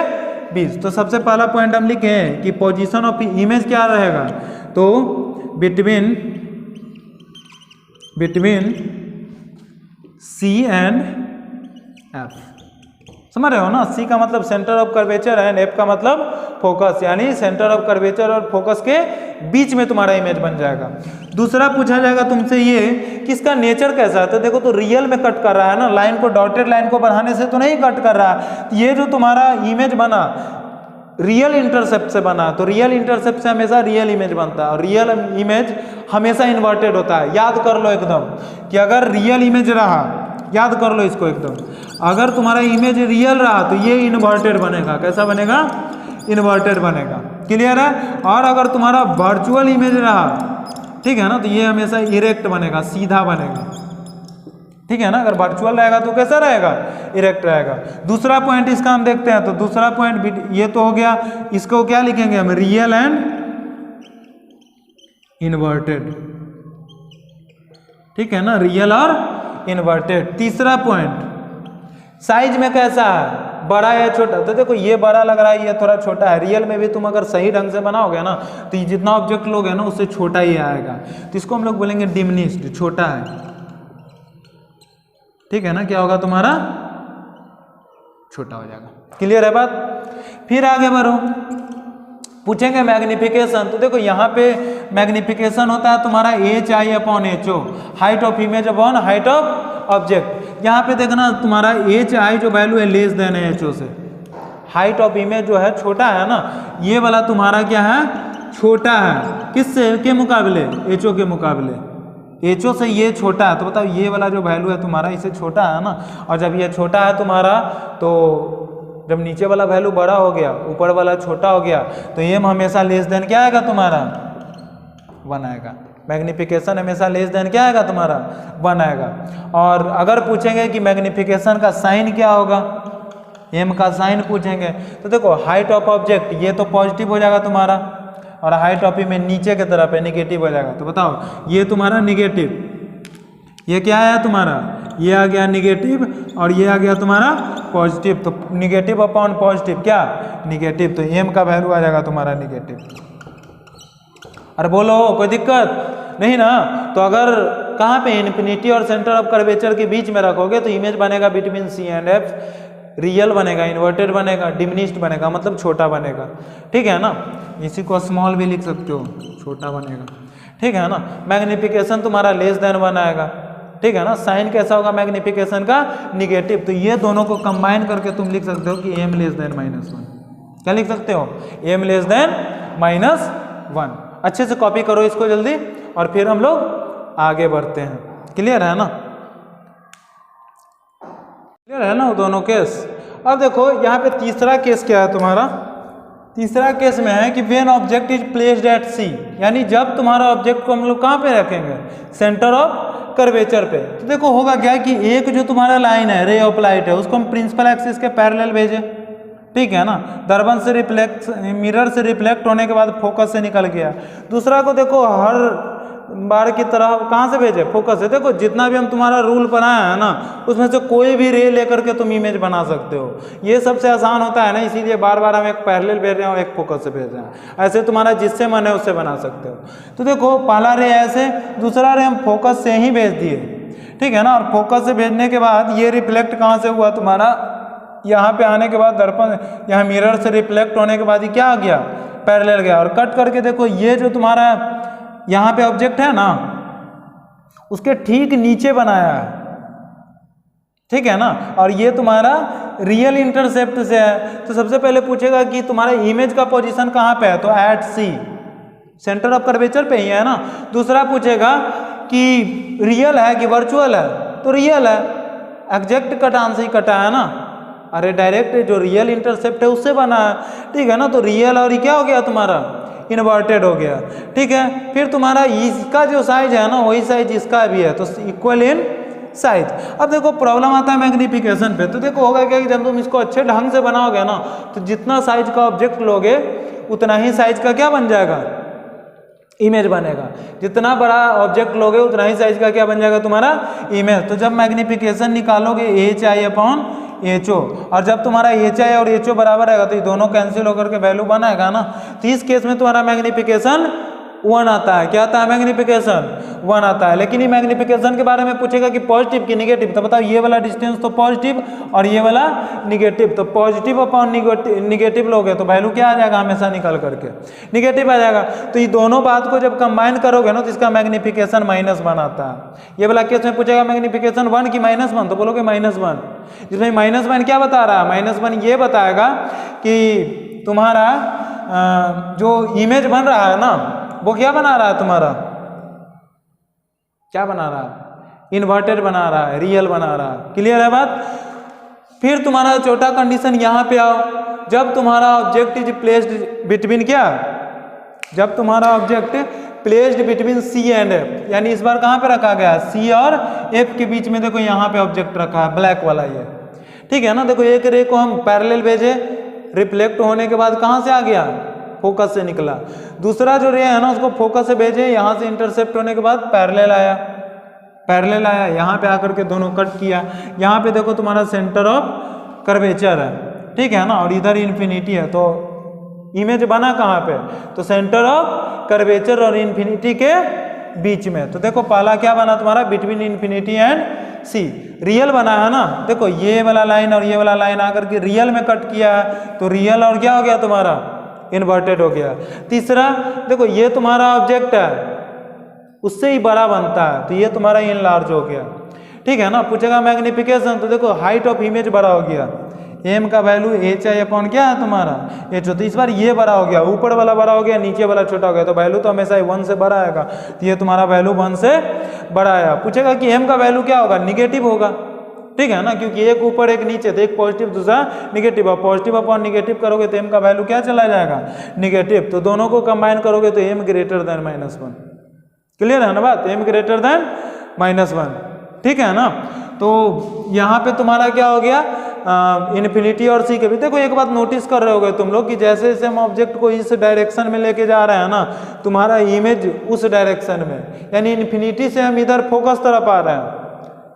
Speaker 1: बीच। तो सबसे पहला पॉइंट हम लिखे हैं कि पोजीशन ऑफ इमेज क्या रहेगा, तो बिटवीन सी एंड एफ। समझ रहे हो ना। सी का मतलब centre of curvature and F का मतलब फोकस, यानी सेंटर ऑफ कर्वेचर और फोकस के बीच में तुम्हारा इमेज बन जाएगा। दूसरा पूछा जाएगा तुमसे ये कि इसका नेचर कैसा है, तो देखो तो रियल में कट कर रहा है ना, लाइन को डॉटेड लाइन को बढ़ाने से तो नहीं कट कर रहा है। ये जो तुम्हारा इमेज बना रियल इंटरसेप्ट से बना, तो रियल इंटरसेप्ट से हमेशा रियल इमेज बनता है और रियल इमेज हमेशा इन्वर्टेड होता है। याद कर लो एकदम कि अगर रियल इमेज रहा, याद कर लो इसको एकदम, अगर तुम्हारा इमेज रियल रहा तो ये इन्वर्टेड बनेगा। कैसा बनेगा? इन्वर्टेड बनेगा। क्लियर है? और अगर तुम्हारा वर्चुअल इमेज रहा, ठीक है ना, तो ये हमेशा इरेक्ट बनेगा, सीधा बनेगा। ठीक है ना, अगर वर्चुअल रहेगा तो कैसा रहेगा? इरेक्ट रहेगा। दूसरा पॉइंट इसका हम देखते हैं, तो दूसरा पॉइंट ये तो हो गया, इसको क्या लिखेंगे हम? Real and inverted. ठीक है ना, रियल और इन्वर्टेड। तीसरा पॉइंट, साइज में कैसा है? बड़ा या छोटा? तो देखो ये बड़ा लग रहा है, ये थोड़ा छोटा है। रियल में भी तुम अगर सही ढंग से बनाओगे ना तो ये जितना ऑब्जेक्ट लोगे ना उससे छोटा ही आएगा, तो इसको हम लोग बोलेंगे डिमिनिश्ड, छोटा है। ठीक है ना, क्या होगा तुम्हारा? छोटा हो जाएगा। क्लियर है बात? फिर आगे बढ़ो, पूछेंगे मैग्निफिकेशन। तो देखो यहाँ पे मैग्निफिकेशन होता है तुम्हारा HI/HO, height of image upon height of object. यहाँ पे देखना तुम्हारा HI जो वैल्यू है लेस देन है HO से, हाइट ऑफ इमेज जो है छोटा है ना, ये वाला तुम्हारा क्या है? छोटा है। किससे के मुकाबले? HO के मुकाबले। HO से ये छोटा है, तो बताओ ये वाला जो वैल्यू है तुम्हारा इससे छोटा है ना, और जब ये छोटा है तुम्हारा, तो जब नीचे वाला वैल्यू बड़ा हो गया, ऊपर वाला छोटा हो गया, तो ये हमेशा लेस देन क्या आएगा तुम्हारा? 1 आएगा। मैग्निफिकेशन हमेशा लेस देन क्या आएगा तुम्हारा? 1 आएगा। और अगर पूछेंगे कि मैग्निफिकेशन का साइन क्या होगा, एम का साइन पूछेंगे, तो देखो हाइट ऑफ ऑब्जेक्ट ये तो पॉजिटिव हो जाएगा तुम्हारा, और हाइट ऑफ इमेज नीचे की तरफ है, निगेटिव हो जाएगा। तो बताओ ये तुम्हारा निगेटिव, ये क्या आया तुम्हारा? ये आ गया निगेटिव, और ये आ गया तुम्हारा पॉजिटिव। तो निगेटिव अपॉन पॉजिटिव क्या? निगेटिव। तो एम का वैल्यू आ जाएगा तुम्हारा निगेटिव। अरे बोलो कोई दिक्कत नहीं ना? तो अगर कहाँ पे इन्फिनिटी और सेंटर ऑफ कर्वेचर के बीच में रखोगे तो इमेज बनेगा between C and F, real बनेगा, इन्वर्टेड बनेगा, डिमिनिश्ड बनेगा, मतलब छोटा बनेगा। ठीक है ना, इसी को स्मॉल भी लिख सकते हो, छोटा बनेगा। ठीक है ना, मैग्निफिकेशन तुम्हारा लेस देन 1 आएगा। ठीक है ना, साइन कैसा होगा मैग्निफिकेशन का? निगेटिव। तो ये दोनों को कंबाइन करके तुम लिख सकते हो कि एम लेस देन -1। क्या लिख सकते हो? M less than -1। अच्छे से कॉपी करो इसको जल्दी, और फिर हम लोग आगे बढ़ते हैं। क्लियर है ना? क्लियर है ना वो दोनों केस? अब देखो यहाँ पे तीसरा केस क्या है तुम्हारा? तीसरा केस में है कि when object is placed at C, यानी जब तुम्हारा ऑब्जेक्ट को हम लोग कहाँ पे रखेंगे? सेंटर ऑफ कर्वेचर पे। तो देखो होगा क्या कि एक जो तुम्हारा लाइन है, रे ऑफ लाइट है, उसको हम प्रिंसिपल एक्सिस के पैरेलल भेजे। ठीक है ना, दर्पण से रिफ्लेक्ट, मिरर से रिफ्लेक्ट होने के बाद फोकस से निकल गया। दूसरा को देखो हर बार की तरह कहाँ से भेजे? फोकस से। देखो जितना भी हम तुम्हारा रूल बनाया है ना, उसमें से कोई भी रे लेकर के तुम इमेज बना सकते हो। ये सबसे आसान होता है ना, इसीलिए बार बार हम एक पैरेलल भेज रहे हैं और एक फोकस से भेज रहे हैं। ऐसे तुम्हारा जिससे मन है उससे बना सकते हो। तो देखो पहला रे ऐसे, दूसरा रे हम फोकस से ही भेज दिए। ठीक है ना, और फोकस से भेजने के बाद ये रिफ्लेक्ट कहाँ से हुआ तुम्हारा? यहाँ पे आने के बाद दर्पण, यहाँ मिरर से रिफ्लेक्ट होने के बाद ये क्या आ गया? पैरेलल गया। और कट करके देखो ये जो तुम्हारा यहाँ पे ऑब्जेक्ट है ना, उसके ठीक नीचे बनाया है। ठीक है ना, और ये तुम्हारा रियल इंटरसेप्ट से है। तो सबसे पहले पूछेगा कि तुम्हारा इमेज का पोजीशन कहाँ पे है? तो at C, centre of curvature पे ही है ना। दूसरा पूछेगा कि रियल है कि वर्चुअल है? तो रियल है, एग्जैक्ट कटान से ही कटा है ना। अरे डायरेक्ट जो रियल इंटरसेप्ट है उससे बना है। ठीक है ना, तो रियल और ये क्या हो गया तुम्हारा? इन्वर्टेड हो गया। ठीक है, फिर तुम्हारा इसका जो साइज है ना वही साइज इसका भी है, तो इक्वल इन साइज। अब देखो प्रॉब्लम आता है मैग्निफिकेशन पे। तो देखो होगा क्या कि जब तुम इसको अच्छे ढंग से बनाओगे ना, तो जितना साइज का ऑब्जेक्ट लोगे उतना ही साइज का क्या बन जाएगा? इमेज बनेगा। जितना बड़ा ऑब्जेक्ट लोगे उतना ही साइज का क्या बन जाएगा तुम्हारा? इमेज। तो जब मैग्निफिकेशन निकालोगे HI/HO, और जब तुम्हारा HI और HO बराबर रहेगा तो ये दोनों कैंसिल होकर के वैल्यू बनाएगा ना। तो इस केस में तुम्हारा मैग्निफिकेशन 1 आता है। क्या आता है? मैग्निफिकेशन 1 आता है। लेकिन ये मैग्निफिकेशन के बारे में पूछेगा कि पॉजिटिव की निगेटिव, तो बताओ ये वाला डिस्टेंस तो पॉजिटिव और ये वाला निगेटिव, तो पॉजिटिव अपॉन निगेटिव लोगे तो वैल्यू क्या आ जाएगा? हमेशा निकल करके निगेटिव आ जाएगा। तो ये दोनों बात को जब कंबाइन करोगे ना तो इसका मैग्निफिकेशन -1 आता है। ये वाला केस में पूछेगा मैग्निफिकेशन 1 की -1, तो बोलोगे -1। जिसमें -1 क्या बता रहा है? -1 ये बताएगा कि तुम्हारा जो इमेज बन रहा है ना वो क्या बना रहा है? तुम्हारा क्या बना रहा है? इन्वर्टेड बना रहा है, रियल बना रहा है। क्लियर है बात? फिर तुम्हारा छोटा कंडीशन यहाँ पे आओ, जब तुम्हारा ऑब्जेक्ट इज प्लेस्ड बिटवीन क्या? जब तुम्हारा object placed between C and F, यानी इस बार कहाँ पे रखा गया है? सी और एफ के बीच में। देखो यहाँ पे ऑब्जेक्ट रखा है ब्लैक वाला ये, ठीक है ना। देखो एक रे को हम पैरेलल भेजे, रिफ्लेक्ट होने के बाद कहाँ से आ गया? फोकस से निकला। दूसरा जो रे है ना उसको फोकस से भेजे, यहाँ से इंटरसेप्ट होने के बाद पैरेलल आया, पैरेलल आया, यहाँ पे आकर के दोनों कट किया। यहाँ पे देखो तुम्हारा सेंटर ऑफ कर्वेचर है, ठीक है ना, और इधर इन्फिनिटी है। तो इमेज बना कहाँ पे? तो सेंटर ऑफ कर्वेचर और इन्फिनिटी के बीच में। तो देखो पहला क्या बना तुम्हारा? Between infinity and C, real बना है ना। देखो ये वाला लाइन और ये वाला लाइन आकर के रियल में कट किया है, तो रियल और क्या हो गया तुम्हारा? इन्वर्टेड हो गया। तीसरा देखो ये तुम्हारा ऑब्जेक्ट है, उससे ही बड़ा बनता है, तो ये तुम्हारा इनलार्ज हो गया, ठीक है ना। पूछेगा मैग्निफिकेशन, तो देखो हाइट ऑफ इमेज बड़ा हो गया, एम का वैल्यू एच आई अपॉन क्या है तुम्हारा? एच। तो इस बार ये बड़ा हो गया, ऊपर वाला बड़ा हो गया, नीचे वाला छोटा हो गया, तो वैल्यू तो हमेशा 1 से बड़ा आएगा, तो ये तुम्हारा वैल्यू 1 से बड़ा आया। पूछेगा कि एम का वैल्यू क्या होगा? निगेटिव होगा, ठीक है ना, क्योंकि एक ऊपर एक नीचे, तो एक पॉजिटिव दूसरा निगेटिव, और पॉजिटिव अपॉन निगेटिव करोगे तो एम का वैल्यू क्या चला जाएगा? निगेटिव। तो दोनों को कंबाइन करोगे तो एम ग्रेटर देन -1। क्लियर है ना बात? एम ग्रेटर देन -1, ठीक है ना। तो यहाँ पे तुम्हारा क्या हो गया? इन्फिनिटी और सी के भी। देखो एक बात नोटिस कर रहे होगे तुम लोग कि जैसे जैसे हम ऑब्जेक्ट को इस डायरेक्शन में लेके जा रहे हैं ना, तुम्हारा इमेज उस डायरेक्शन में, यानी इन्फिनिटी से हम इधर फोकस तरफ आ रहे हैं,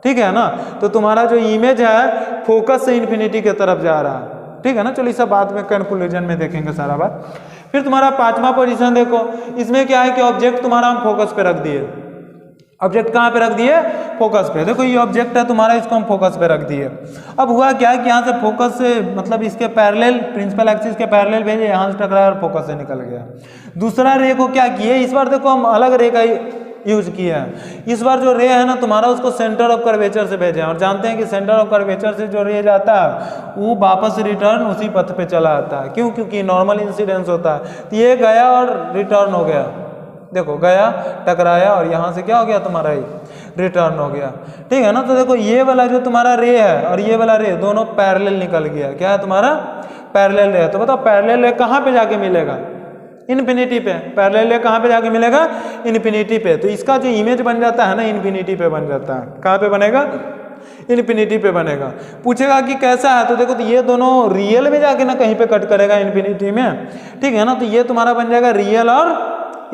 Speaker 1: ठीक है ना। तो तुम्हारा जो इमेज है फोकस से इन्फिनिटी की तरफ जा रहा है, ठीक है ना। चलो इस बाद में कंक्लूजन में देखेंगे सारा बात। फिर तुम्हारा 5वां पोजीशन देखो, इसमें क्या है कि ऑब्जेक्ट तुम्हारा हम फोकस पे रख दिए। ऑब्जेक्ट कहाँ पे रख दिए? फोकस पे। देखो ये ऑब्जेक्ट है तुम्हारा, इसको हम फोकस पे रख दिए। अब हुआ क्या कि यहाँ से फोकस से मतलब इसके पैरेलल, प्रिंसिपल एक्सिस के पैरेलल भेजे, यहाँ से टकराया और फोकस से निकल गया। दूसरा रे को क्या किए? इस बार देखो हम अलग रे का यूज किया है। इस बार जो रे है ना तुम्हारा, उसको सेंटर ऑफ कर्वेचर से भेजे, और जानते हैं कि सेंटर ऑफ कर्वेचर से जो रे जाता है वो वापस रिटर्न उसी पथ पे चला आता है। क्यों? क्योंकि नॉर्मल इंसिडेंस होता है। तो ये गया और रिटर्न हो गया, देखो गया, टकराया, और यहाँ से क्या हो गया तुम्हारा? रिटर्न हो गया, ठीक है ना। तो देखो ये वाला जो तुम्हारा रे है और ये वाला रे दोनों पैरेलल निकल गया। क्या है तुम्हारा? पैरेलल रे। तो बताओ पैरेलल रे कहाँ पे जाके मिलेगा? इन्फिनिटी पे। पैरेलल रे कहाँ पे जाके मिलेगा? इन्फिनिटी पे। तो इसका जो इमेज बन जाता है ना, इन्फिनिटी पे बन जाता है। कहाँ पे बनेगा? इन्फिनिटी पे बनेगा। पूछेगा कि कैसा है, तो देखो तो ये दोनों रियल में जाके ना कहीं पे कट करेगा इन्फिनिटी में, ठीक है ना। तो ये तुम्हारा बन जाएगा रियल और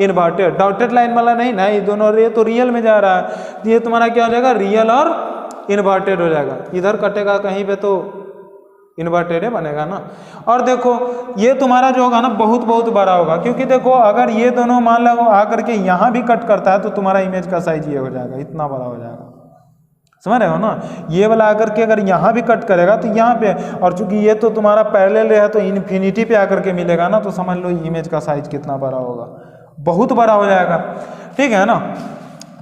Speaker 1: इन्वर्टेड, डॉटेड लाइन वाला नहीं ना, ये दोनों रे तो रियल में जा रहा है, तो ये तुम्हारा क्या हो जाएगा? रियल और इन्वर्टेड हो जाएगा। इधर कटेगा कहीं पे तो इन्वर्टेड बनेगा ना। और देखो ये तुम्हारा जो होगा ना बहुत बहुत बड़ा होगा, क्योंकि देखो अगर ये दोनों मान लो आकर के यहाँ भी कट करता है तो तुम्हारा इमेज का साइज ये हो जाएगा, इतना बड़ा हो जाएगा। समझ रहे हो ना? ये वाला आकर के अगर यहाँ भी कट करेगा तो यहाँ पे, और चूंकि ये तो तुम्हारा पैरेलल है तो इन्फिनिटी पे आकर के मिलेगा ना, तो समझ लो इमेज का साइज कितना बड़ा होगा, बहुत बड़ा हो जाएगा, ठीक है ना।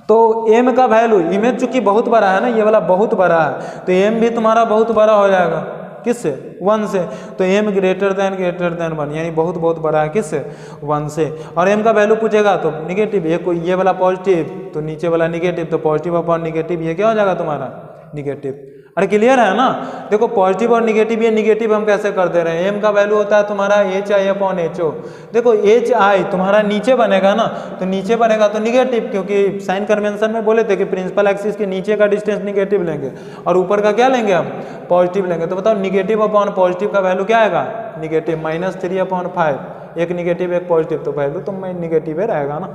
Speaker 1: तो एम का वैल्यू, इमेज चूंकि बहुत बड़ा है ना, ये वाला बहुत बड़ा है, तो एम भी तुम्हारा बहुत बड़ा हो जाएगा। किससे? 1 से। तो एम ग्रेटर देन 1, यानी बहुत बहुत बड़ा है किससे? 1 से। और एम का वैल्यू पूछेगा तो निगेटिव, ये वाला पॉजिटिव तो नीचे वाला निगेटिव, तो पॉजिटिव अपॉन निगेटिव ये क्या हो जाएगा तुम्हारा? निगेटिव। अरे क्लियर है ना? देखो पॉजिटिव और निगेटिव, ये निगेटिव हम कैसे कर दे रहे हैं? एम का वैल्यू होता है तुम्हारा H I upon H O. देखो एच आई तुम्हारा नीचे बनेगा ना, तो नीचे बनेगा तो निगेटिव, क्योंकि साइन कन्वेंशन में बोले थे कि प्रिंसिपल एक्सिस के नीचे का डिस्टेंस निगेटिव लेंगे और ऊपर का क्या लेंगे हम? पॉजिटिव लेंगे। तो बताओ निगेटिव अपॉन पॉजिटिव का वैल्यू क्या आएगा? निगेटिव। -3/5, एक निगेटिव एक पॉजिटिव, तो वैल्यू तो निगेटिव ही रहेगा ना।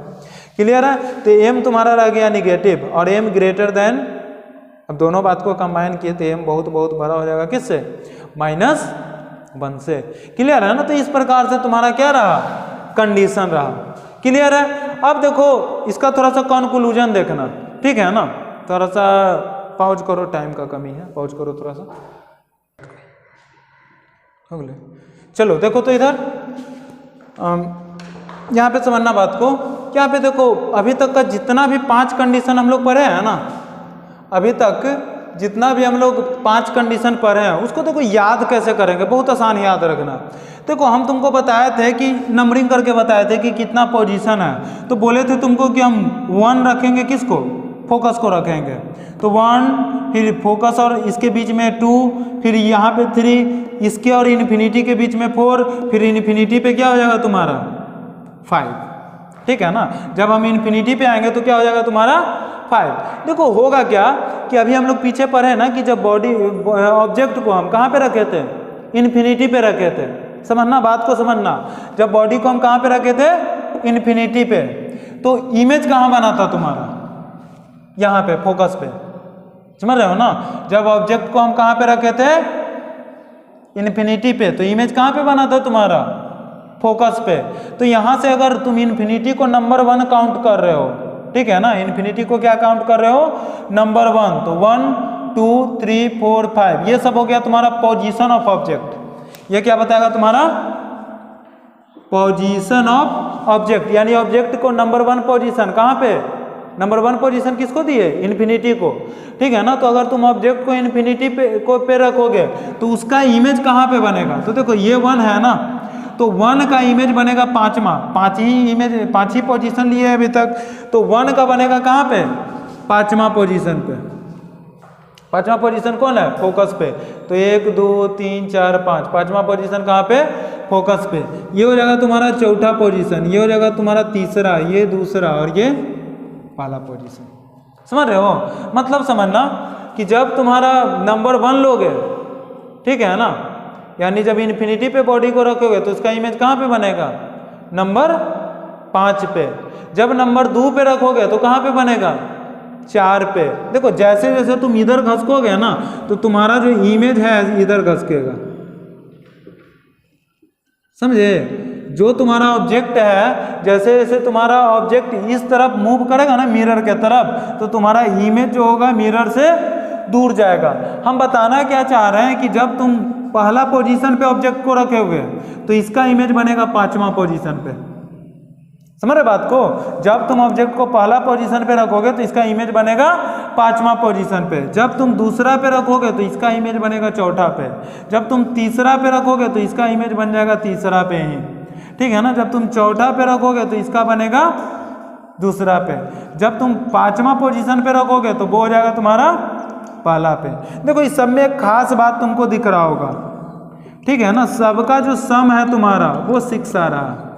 Speaker 1: क्लियर है? तो एम तुम्हारा रह गया निगेटिव और एम ग्रेटर देन, अब दोनों बात को कंबाइन किए तो एम बहुत बहुत बड़ा हो जाएगा किससे? -1 से। क्लियर है ना? तो इस प्रकार से तुम्हारा क्या रहा? कंडीशन रहा। क्लियर है? अब देखो इसका थोड़ा सा कंक्लूजन देखना, ठीक है ना। थोड़ा सा पॉज करो, टाइम का कमी है, पॉज करो थोड़ा सा, हो गया। चलो देखो तो इधर यहाँ पे समझना बात को, यहाँ पे देखो अभी तक का जितना भी 5 कंडीशन हम लोग पढ़े हैं ना, अभी तक जितना भी हम लोग 5 कंडीशन पढ़े हैं उसको देखो याद कैसे करेंगे, बहुत आसान याद रखना। देखो हम तुमको बताए थे कि नंबरिंग करके बताए थे कि कितना पोजीशन है, तो बोले थे तुमको कि हम 1 रखेंगे, किसको, फोकस को रखेंगे, तो 1, फिर फोकस और इसके बीच में 2, फिर यहाँ पे 3, इसके और इन्फिनिटी के बीच में 4, फिर इन्फिनिटी पे क्या हो जाएगा तुम्हारा 5, ठीक है ना। जब हम इन्फिनिटी पे आएंगे तो क्या हो जाएगा तुम्हारा 5। देखो होगा क्या कि अभी हम लोग पीछे पढ़े ना कि जब बॉडी ऑब्जेक्ट को हम कहाँ पे रखे थे, इन्फिनिटी पे रखे थे, समझना बात को समझना। जब बॉडी को हम कहाँ पे रखे थे, इन्फिनिटी पे, तो इमेज कहाँ बना था तुम्हारा, यहाँ पे फोकस पे, समझ रहे हो ना। जब ऑब्जेक्ट को हम कहाँ पे रखे थे, इन्फिनिटी पे, तो इमेज कहाँ पे बना था तुम्हारा, फोकस पे। तो यहाँ से अगर तुम इन्फिनिटी को नंबर 1 काउंट कर रहे हो, ठीक है ना, इन्फिनिटी को क्या काउंट कर रहे हो, नंबर 1, तो 1 2 3 4 5 ये सब हो गया तुम्हारा पोजीशन ऑफ ऑब्जेक्ट। ये क्या बताएगा तुम्हारा, पोजीशन ऑफ ऑब्जेक्ट, यानी ऑब्जेक्ट को नंबर 1 पोजीशन कहाँ पे, नंबर 1 पोजीशन किसको दिए, इन्फिनिटी को, ठीक है ना। तो अगर तुम ऑब्जेक्ट को इन्फिनिटी पे रखोगे तो उसका इमेज कहाँ पे बनेगा, तो देखो ये 1 है ना, तो 1 का इमेज बनेगा 5वां, 5 ही पोजीशन लिए अभी तक, तो 1 का बनेगा कहाँ पे, 5वां पोजीशन पे। 5वां पोजीशन कौन है, फोकस पे, तो 1 2 3 4 5, 5वां पोजीशन कहाँ पे, फोकस पे। ये हो जाएगा तुम्हारा चौथा पोजीशन, ये हो जाएगा तुम्हारा तीसरा, ये दूसरा और ये पहला पोजीशन, समझ रहे हो। मतलब समझना कि जब तुम्हारा नंबर 1 लोगे, ठीक है ना, यानी जब इन्फिनिटी पे बॉडी को रखोगे तो उसका इमेज कहाँ पे बनेगा, नंबर 5 पे। जब नंबर 2 पे रखोगे तो कहाँ पे बनेगा, 4 पे। देखो जैसे जैसे तुम इधर घसकोगे ना तो तुम्हारा जो इमेज है इधर घसकेगा, समझे। जो तुम्हारा ऑब्जेक्ट है, जैसे जैसे तुम्हारा ऑब्जेक्ट इस तरफ मूव करेगा ना मिरर के तरफ, तो तुम्हारा इमेज जो होगा मिरर से दूर जाएगा। हम बताना क्या चाह रहे हैं कि जब तुम पहला पोजीशन पे ऑब्जेक्ट को रखोगे तो इसका इमेज बनेगा 5वां पोजीशन पे, समझ रहे बात को। जब तुम ऑब्जेक्ट को पहला पोजीशन पे रखोगे तो इसका इमेज बनेगा 5वां पोजीशन पे। जब तुम दूसरा पे रखोगे तो इसका इमेज बनेगा चौथा पे। जब तुम तीसरा पे रखोगे तो इसका इमेज बन जाएगा तीसरा पे ही, ठीक है ना। जब तुम चौथा पे रखोगे तो इसका बनेगा दूसरा पे। जब तुम 5वां पोजीशन पे रखोगे तो वो हो जाएगा तुम्हारा पहला पे। देखो इस सब में एक खास बात तुमको दिख रहा होगा, ठीक है ना, सबका जो सम है तुम्हारा वो 6 आ रहा है।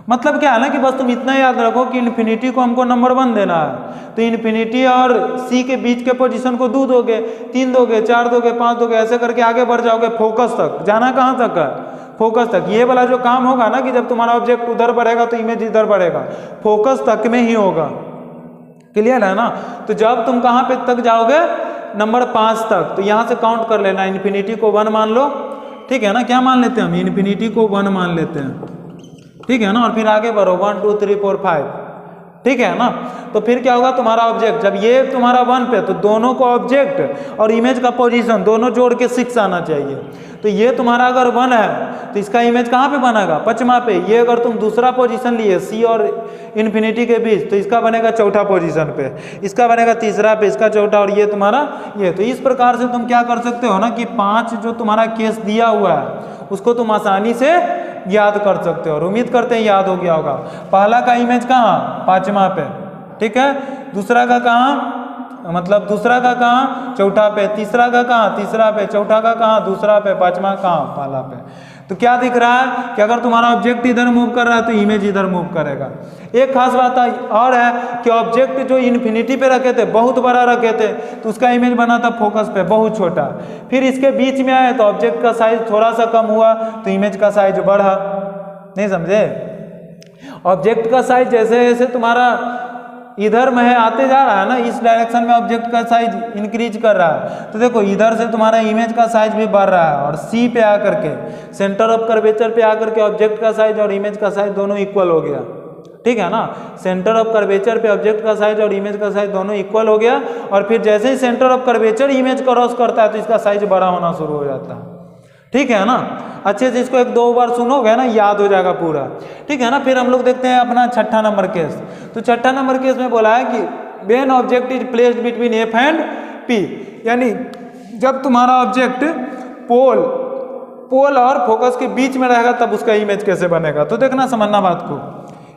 Speaker 1: मतलब क्या है ना कि बस तुम इतना याद रखो कि इन्फिनिटी को हमको नंबर 1 देना है, तो इन्फिनिटी और सी के बीच के पोजीशन को 2 दोगे, 3 दोगे, 4 दोगे, 5 दोगे, ऐसे करके आगे बढ़ जाओगे फोकस तक। जाना कहाँ तक है, फोकस तक। ये वाला जो काम होगा ना कि जब तुम्हारा ऑब्जेक्ट उधर बढ़ेगा तो इमेज इधर बढ़ेगा, फोकस तक में ही होगा, क्लियर है ना। तो जब तुम कहाँ पे तक जाओगे, नंबर 5 तक, तो यहाँ से काउंट कर लेना, इन्फिनिटी को 1 मान लो, ठीक है ना। क्या मान लेते हैं हम, इन्फिनिटी को 1 मान लेते हैं, ठीक है ना। और फिर आगे बढ़ो 1 2 3 4 5, ठीक है ना। तो फिर क्या होगा, तुम्हारा ऑब्जेक्ट जब ये तुम्हारा 1 पे, तो दोनों को ऑब्जेक्ट और इमेज का पोजीशन दोनों जोड़ के 6 आना चाहिए। तो ये तुम्हारा अगर 1 है तो इसका इमेज कहाँ पे बनेगा, 5वां पे। ये अगर तुम दूसरा पोजीशन लिए सी और इन्फिनिटी के बीच, तो इसका बनेगा चौथा पोजीशन पे, इसका बनेगा तीसरा पे, इसका चौथा, और ये तुम्हारा ये। तो इस प्रकार से तुम क्या कर सकते हो ना कि 5 जो तुम्हारा केस दिया हुआ है उसको तुम आसानी से याद कर सकते हो, और उम्मीद करते हैं याद हो गया होगा। पहला का इमेज कहाँ, 5वां पे, ठीक है। दूसरा का कहाँ, मतलब दूसरा का कहाँ, चौथा पे। तीसरा का कहाँ, तीसरा पे। चौथा का कहाँ, दूसरा पे। 5वां कहाँ, पहला पे। तो क्या दिख रहा है कि अगर तुम्हारा ऑब्जेक्ट इधर मूव कर रहा है तो इमेज इधर मूव करेगा। एक खास बात और है कि ऑब्जेक्ट जो इन्फिनिटी पे रखे थे, बहुत बड़ा रखे थे, तो उसका इमेज बना था फोकस पे बहुत छोटा। फिर इसके बीच में आए तो ऑब्जेक्ट का साइज थोड़ा सा कम हुआ तो इमेज का साइज बढ़ा। नहीं समझे, ऑब्जेक्ट का साइज जैसे जैसे तुम्हारा इधर में है आते जा रहा है ना, इस डायरेक्शन में ऑब्जेक्ट का साइज इंक्रीज कर रहा है। तो देखो इधर से तुम्हारा इमेज का साइज भी बढ़ रहा है, और सी पे आकर के, सेंटर ऑफ कर्वेचर पे आकर के ऑब्जेक्ट का साइज और इमेज का साइज दोनों इक्वल हो गया। ठीक है ना। सेंटर ऑफ कर्वेचर पे ऑब्जेक्ट का साइज और इमेज का साइज दोनों इक्वल हो गया, और फिर जैसे ही centre of curvature image cross करता है तो इसका साइज बड़ा होना शुरू हो जाता है। ठीक है ना, अच्छे से इसको 1-2 बार सुनोगे ना, याद हो जाएगा पूरा। ठीक है ना। फिर हम लोग देखते हैं अपना छठा नंबर केस। तो छठा नंबर केस में बोला है कि when object is placed between F and P, यानी जब तुम्हारा ऑब्जेक्ट पोल और फोकस के बीच में रहेगा तब उसका इमेज कैसे बनेगा। तो देखना, समझना बात को।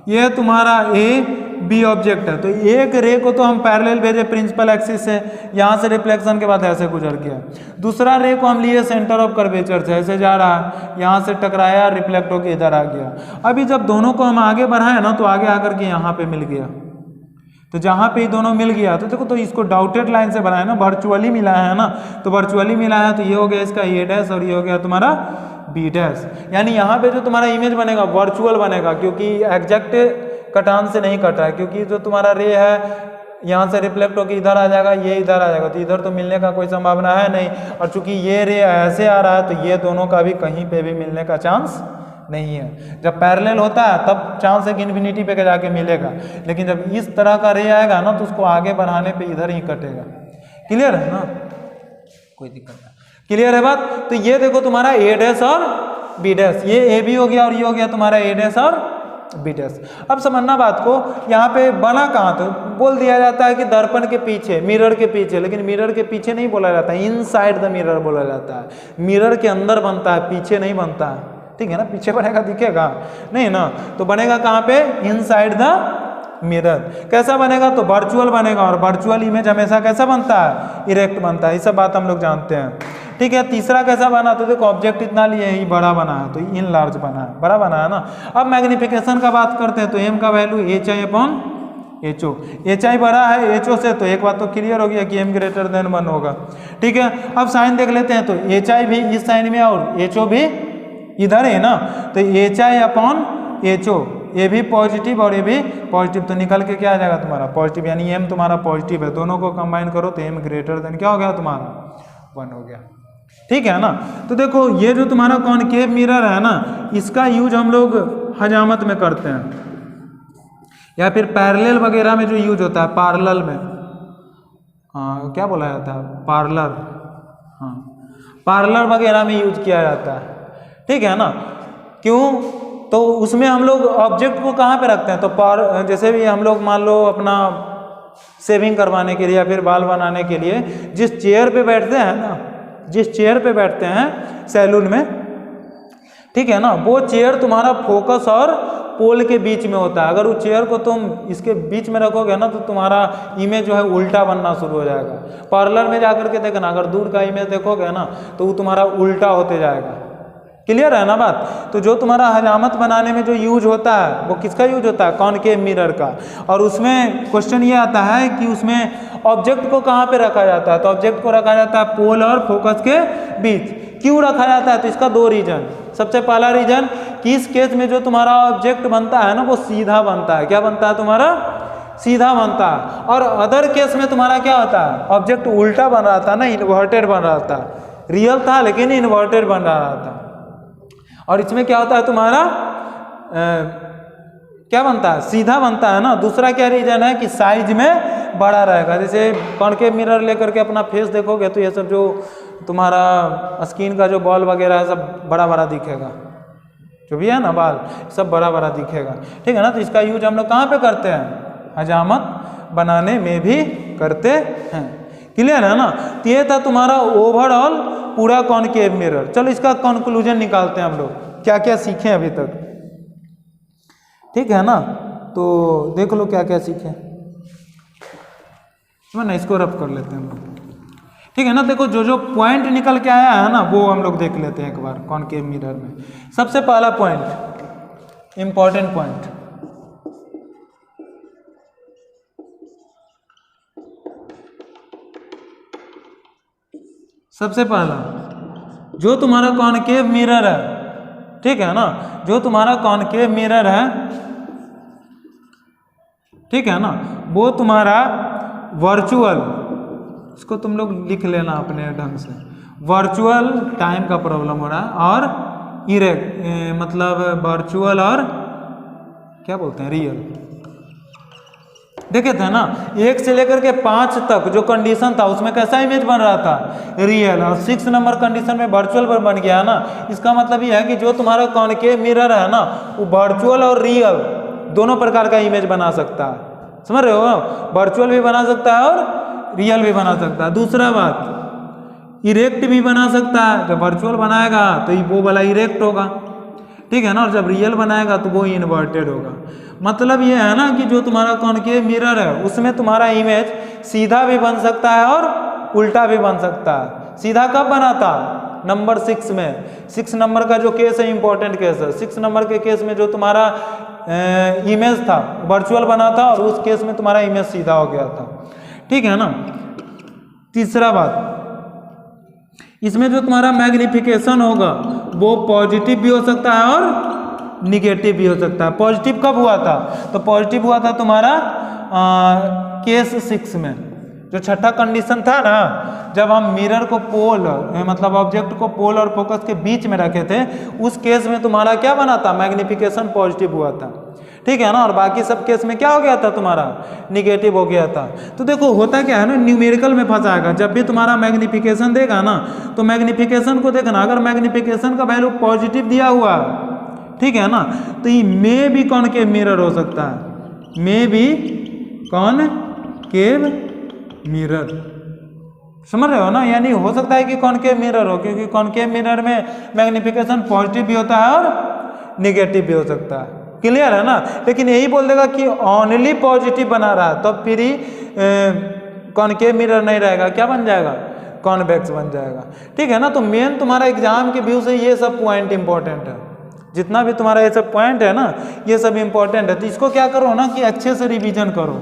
Speaker 1: यह तुम्हारा ए बी ऑब्जेक्ट है, तो एक रे को तो हम पैरेलल भेजे प्रिंसिपल एक्सिस से, यहाँ से रिफ्लेक्शन के बाद ऐसे गुजर गया। दूसरा रे को हम लिए सेंटर ऑफ कर्वेचर से, ऐसे जा रहा है, यहाँ से टकराया, रिफ्लेक्ट होकर इधर आ गया। अभी जब दोनों को हम आगे बढ़ाए ना, तो आगे आकर के यहाँ पे मिल गया। तो जहाँ पे ये दोनों मिल गया, तो देखो, तो इसको डाउटेड लाइन से बनाया ना, वर्चुअली मिला है ना, तो वर्चुअली मिला है, तो ये हो गया इसका ए डैश और ये हो गया तुम्हारा बी डैश। यानी यहाँ पे जो तुम्हारा इमेज बनेगा वर्चुअल बनेगा, क्योंकि एग्जैक्ट कटान से नहीं कटा है, क्योंकि जो तुम्हारा रे है यहाँ से रिफ्लेक्ट होकर इधर आ जाएगा, ये इधर आ जाएगा, तो इधर तो मिलने का कोई संभावना है नहीं। और चूंकि ये रे ऐसे आ रहा है, तो ये दोनों का भी कहीं पे भी मिलने का चांस नहीं है। जब पैरेलल होता है तब चांस एक इन्फिनिटी पे जाके मिलेगा, लेकिन जब इस तरह का रे आएगा ना, तो उसको आगे बढ़ाने पे इधर ही कटेगा। क्लियर है ना, कोई दिक्कत नहीं। क्लियर है बात। तो ये देखो तुम्हारा ए डैश और बी डैश, ये ए बी हो गया और ये हो गया तुम्हारा ए डैश और बी डैश। अब समझना बात को, यहाँ पे बना कहाँ, तो बोल दिया जाता है कि दर्पण के पीछे, मिरर के पीछे, लेकिन मिरर के पीछे नहीं बोला जाता है, इनसाइड द मिरर बोला जाता है। मिरर के अंदर बनता है, पीछे नहीं बनता है। ठीक है ना, पीछे बनेगा दिखेगा नहीं ना, तो बनेगा कहाँ पे, इनसाइड द मिरर। कैसा बनेगा, तो वर्चुअल बनेगा, और वर्चुअल इमेज हमेशा कैसा बनता है, इरेक्ट बनता है। ये सब बात हम लोग जानते हैं। ठीक है। तीसरा कैसा बना, तो देखो ऑब्जेक्ट इतना लिए ही बड़ा बना है, तो इन लार्ज बना है, बड़ा बना है ना। अब मैग्निफिकेशन का बात करते हैं, तो एम का value H I upon H O, H I बड़ा है एच ओ से, तो एक बात तो क्लियर हो गया कि एम ग्रेटर देन 1 होगा। ठीक है। अब साइन देख लेते हैं, तो एच आई भी इस साइन में और एच ओ भी इधर है ना, तो H I upon H O, ये भी पॉजिटिव और ये भी पॉजिटिव, तो निकल के क्या आ जाएगा तुम्हारा पॉजिटिव, यानी एम तुम्हारा पॉजिटिव है। दोनों को कंबाइन करो तो एम ग्रेटर देन क्या हो गया तुम्हारा 1 हो गया। ठीक है ना। तो देखो ये जो तुम्हारा कॉनकेव मिरर है ना, इसका यूज हम लोग हजामत में करते हैं, या फिर पैरेलल वगैरह में जो यूज होता है, पैरेलल में क्या बोला जाता है, पार्लर, हाँ पार्लर वगैरह में यूज किया जाता है। ठीक है ना। क्यों, तो उसमें हम लोग ऑब्जेक्ट को कहाँ पे रखते हैं, तो जैसे भी हम लोग मान लो अपना शेविंग करवाने के लिए या फिर बाल बनाने के लिए जिस चेयर पे बैठते हैं ना, जिस चेयर पे बैठते हैं सैलून में, ठीक है ना, वो चेयर तुम्हारा फोकस और पोल के बीच में होता है। अगर उस चेयर को तुम इसके बीच में रखोगे ना, तो तुम्हारा इमेज जो है उल्टा बनना शुरू हो जाएगा। पार्लर में जाकर के देखना, अगर दूर का इमेज देखोगे ना, तो वो तुम्हारा उल्टा होते जाएगा। क्लियर है ना बात। तो जो तुम्हारा हजामत बनाने में जो यूज होता है, वो किसका यूज होता है, कॉनकेव मिरर का। और उसमें क्वेश्चन ये आता है कि उसमें ऑब्जेक्ट को कहाँ पे रखा जाता है, तो ऑब्जेक्ट को रखा जाता है पोल और फोकस के बीच। क्यों रखा जाता है, तो इसका 2 रीजन। सबसे पहला रीजन कि इस केस में जो तुम्हारा ऑब्जेक्ट बनता है ना, वो सीधा बनता है। क्या बनता है तुम्हारा, सीधा बनता है। और अदर केस में तुम्हारा क्या होता है, ऑब्जेक्ट उल्टा बन रहा था ना, इन्वर्टेड बन रहा था। रियल था लेकिन इन्वर्टेड बन रहा था। और इसमें क्या होता है तुम्हारा क्या बनता है, सीधा बनता है ना। दूसरा क्या रीजन है कि साइज में बड़ा रहेगा। जैसे कॉनकेव मिरर लेकर के अपना फेस देखोगे, तो ये सब जो तुम्हारा स्किन का जो बॉल वगैरह है, सब बड़ा बड़ा दिखेगा। जो भी है ना बाल, सब बड़ा बड़ा दिखेगा। ठीक है ना। तो इसका यूज हम लोग कहाँ पे करते हैं, हजामत बनाने में भी करते हैं। क्लियर है ना। तो ये था तुम्हारा ओवरऑल पूरा कॉनकेव मिरर। चलो इसका कंक्लूजन निकालते हैं हम लोग, क्या क्या सीखे अभी तक। ठीक है ना। तो देख लो क्या क्या सीखे, ना इसको रफ कर लेते हैं हम लोग। ठीक है ना। देखो जो जो पॉइंट निकल के आया है ना, वो हम लोग देख लेते हैं एक बार कॉनकेव मिरर में। सबसे पहला पॉइंट, इंपॉर्टेंट पॉइंट, सबसे पहला जो तुम्हारा कॉनकेव मिरर है, ठीक है ना, जो तुम्हारा कॉनकेव मिरर है, ठीक है ना, वो तुम्हारा वर्चुअल, इसको तुम लोग लिख लेना अपने ढंग से, वर्चुअल टाइम का प्रॉब्लम हो रहा है, और मतलब वर्चुअल और क्या बोलते हैं, रियल। देखे थे ना 1 से लेकर के 5 तक जो कंडीशन था उसमें कैसा इमेज बन रहा था, रियल। और 6 नंबर कंडीशन में वर्चुअल बन गया ना। इसका मतलब ये है कि जो तुम्हारा कॉनकेव मिरर है ना वो वर्चुअल और रियल दोनों प्रकार का इमेज बना सकता है, समझ रहे हो, वर्चुअल भी बना सकता है और रियल भी बना सकता है। दूसरा बात, इरेक्ट भी बना सकता है। जब वर्चुअल बनाएगा तो वो वाला इरेक्ट होगा, ठीक है ना, और जब रियल बनाएगा तो वो इन्वर्टेड होगा। मतलब ये है ना कि जो तुम्हारा कॉनकेव मिरर है उसमें तुम्हारा इमेज सीधा भी बन सकता है और उल्टा भी बन सकता है। सीधा कब बना था, नंबर 6 में। 6 नंबर का जो केस है इंपॉर्टेंट केस है। 6 नंबर के केस में जो तुम्हारा इमेज था वर्चुअल बना था और उस केस में तुम्हारा इमेज सीधा हो गया था, ठीक है ना। तीसरा बात, इसमें जो तुम्हारा मैग्निफिकेशन होगा वो पॉजिटिव भी हो सकता है और निगेटिव भी हो सकता है। पॉजिटिव कब हुआ था, तो पॉजिटिव हुआ था तुम्हारा केस 6 में, जो छठा कंडीशन था ना, जब हम मिरर को पोल मतलब ऑब्जेक्ट को पोल और फोकस के बीच में रखे थे, उस केस में तुम्हारा क्या बना था, मैग्निफिकेशन पॉजिटिव हुआ था, ठीक है ना। और बाकी सब केस में क्या हो गया था, तुम्हारा निगेटिव हो गया था। तो देखो होता क्या है ना, न्यूमेरिकल में फंसाएगा। जब भी तुम्हारा मैग्निफिकेशन देगा ना तो मैग्निफिकेशन को देखना, अगर मैग्निफिकेशन का वैल्यू पॉजिटिव दिया हुआ, ठीक है ना, तो ये मे भी कॉनकेव मिरर हो सकता है, मे भी कॉनकेव मिरर, समझ रहे हो ना। यानी हो सकता है कि कॉनकेव मिरर हो, क्योंकि कॉनकेव मिरर में मैग्निफिकेशन पॉजिटिव भी होता है और निगेटिव भी हो सकता है, क्लियर है ना। लेकिन यही बोल देगा कि ओनली पॉजिटिव बना रहा है तो फिर ही कॉनकेव मिरर नहीं रहेगा, क्या बन जाएगा, कॉन्वेक्स बन जाएगा, ठीक है ना। तो मेन तुम्हारा एग्जाम के व्यू से ये सब पॉइंट इंपॉर्टेंट है, जितना भी तुम्हारा ये सब पॉइंट है ना ये सब इंपॉर्टेंट है। तो इसको क्या करो ना कि अच्छे से रिवीजन करो,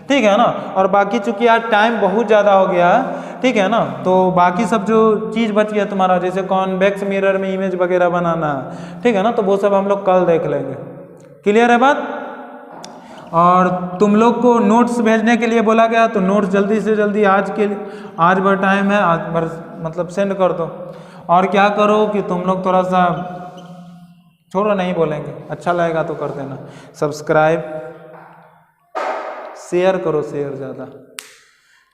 Speaker 1: ठीक है ना। और बाकी चूंकि आज टाइम बहुत ज़्यादा हो गया है, ठीक है ना, तो बाकी सब जो चीज़ बच गया तुम्हारा, जैसे कॉन्वेक्स मिरर में इमेज वगैरह बनाना, ठीक है ना, तो वो सब हम लोग कल देख लेंगे, क्लियर है बात। और तुम लोग को नोट्स भेजने के लिए बोला गया, तो नोट्स जल्दी से जल्दी आज भर टाइम है, आज भर मतलब सेंड कर दो। और क्या करो कि तुम लोग थोड़ा सा छोड़ो, नहीं बोलेंगे, अच्छा लगेगा तो कर देना, सब्सक्राइब शेयर करो, शेयर ज़्यादा,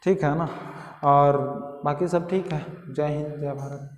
Speaker 1: ठीक है ना। और बाकी सब ठीक है। जय हिंद, जय भारत।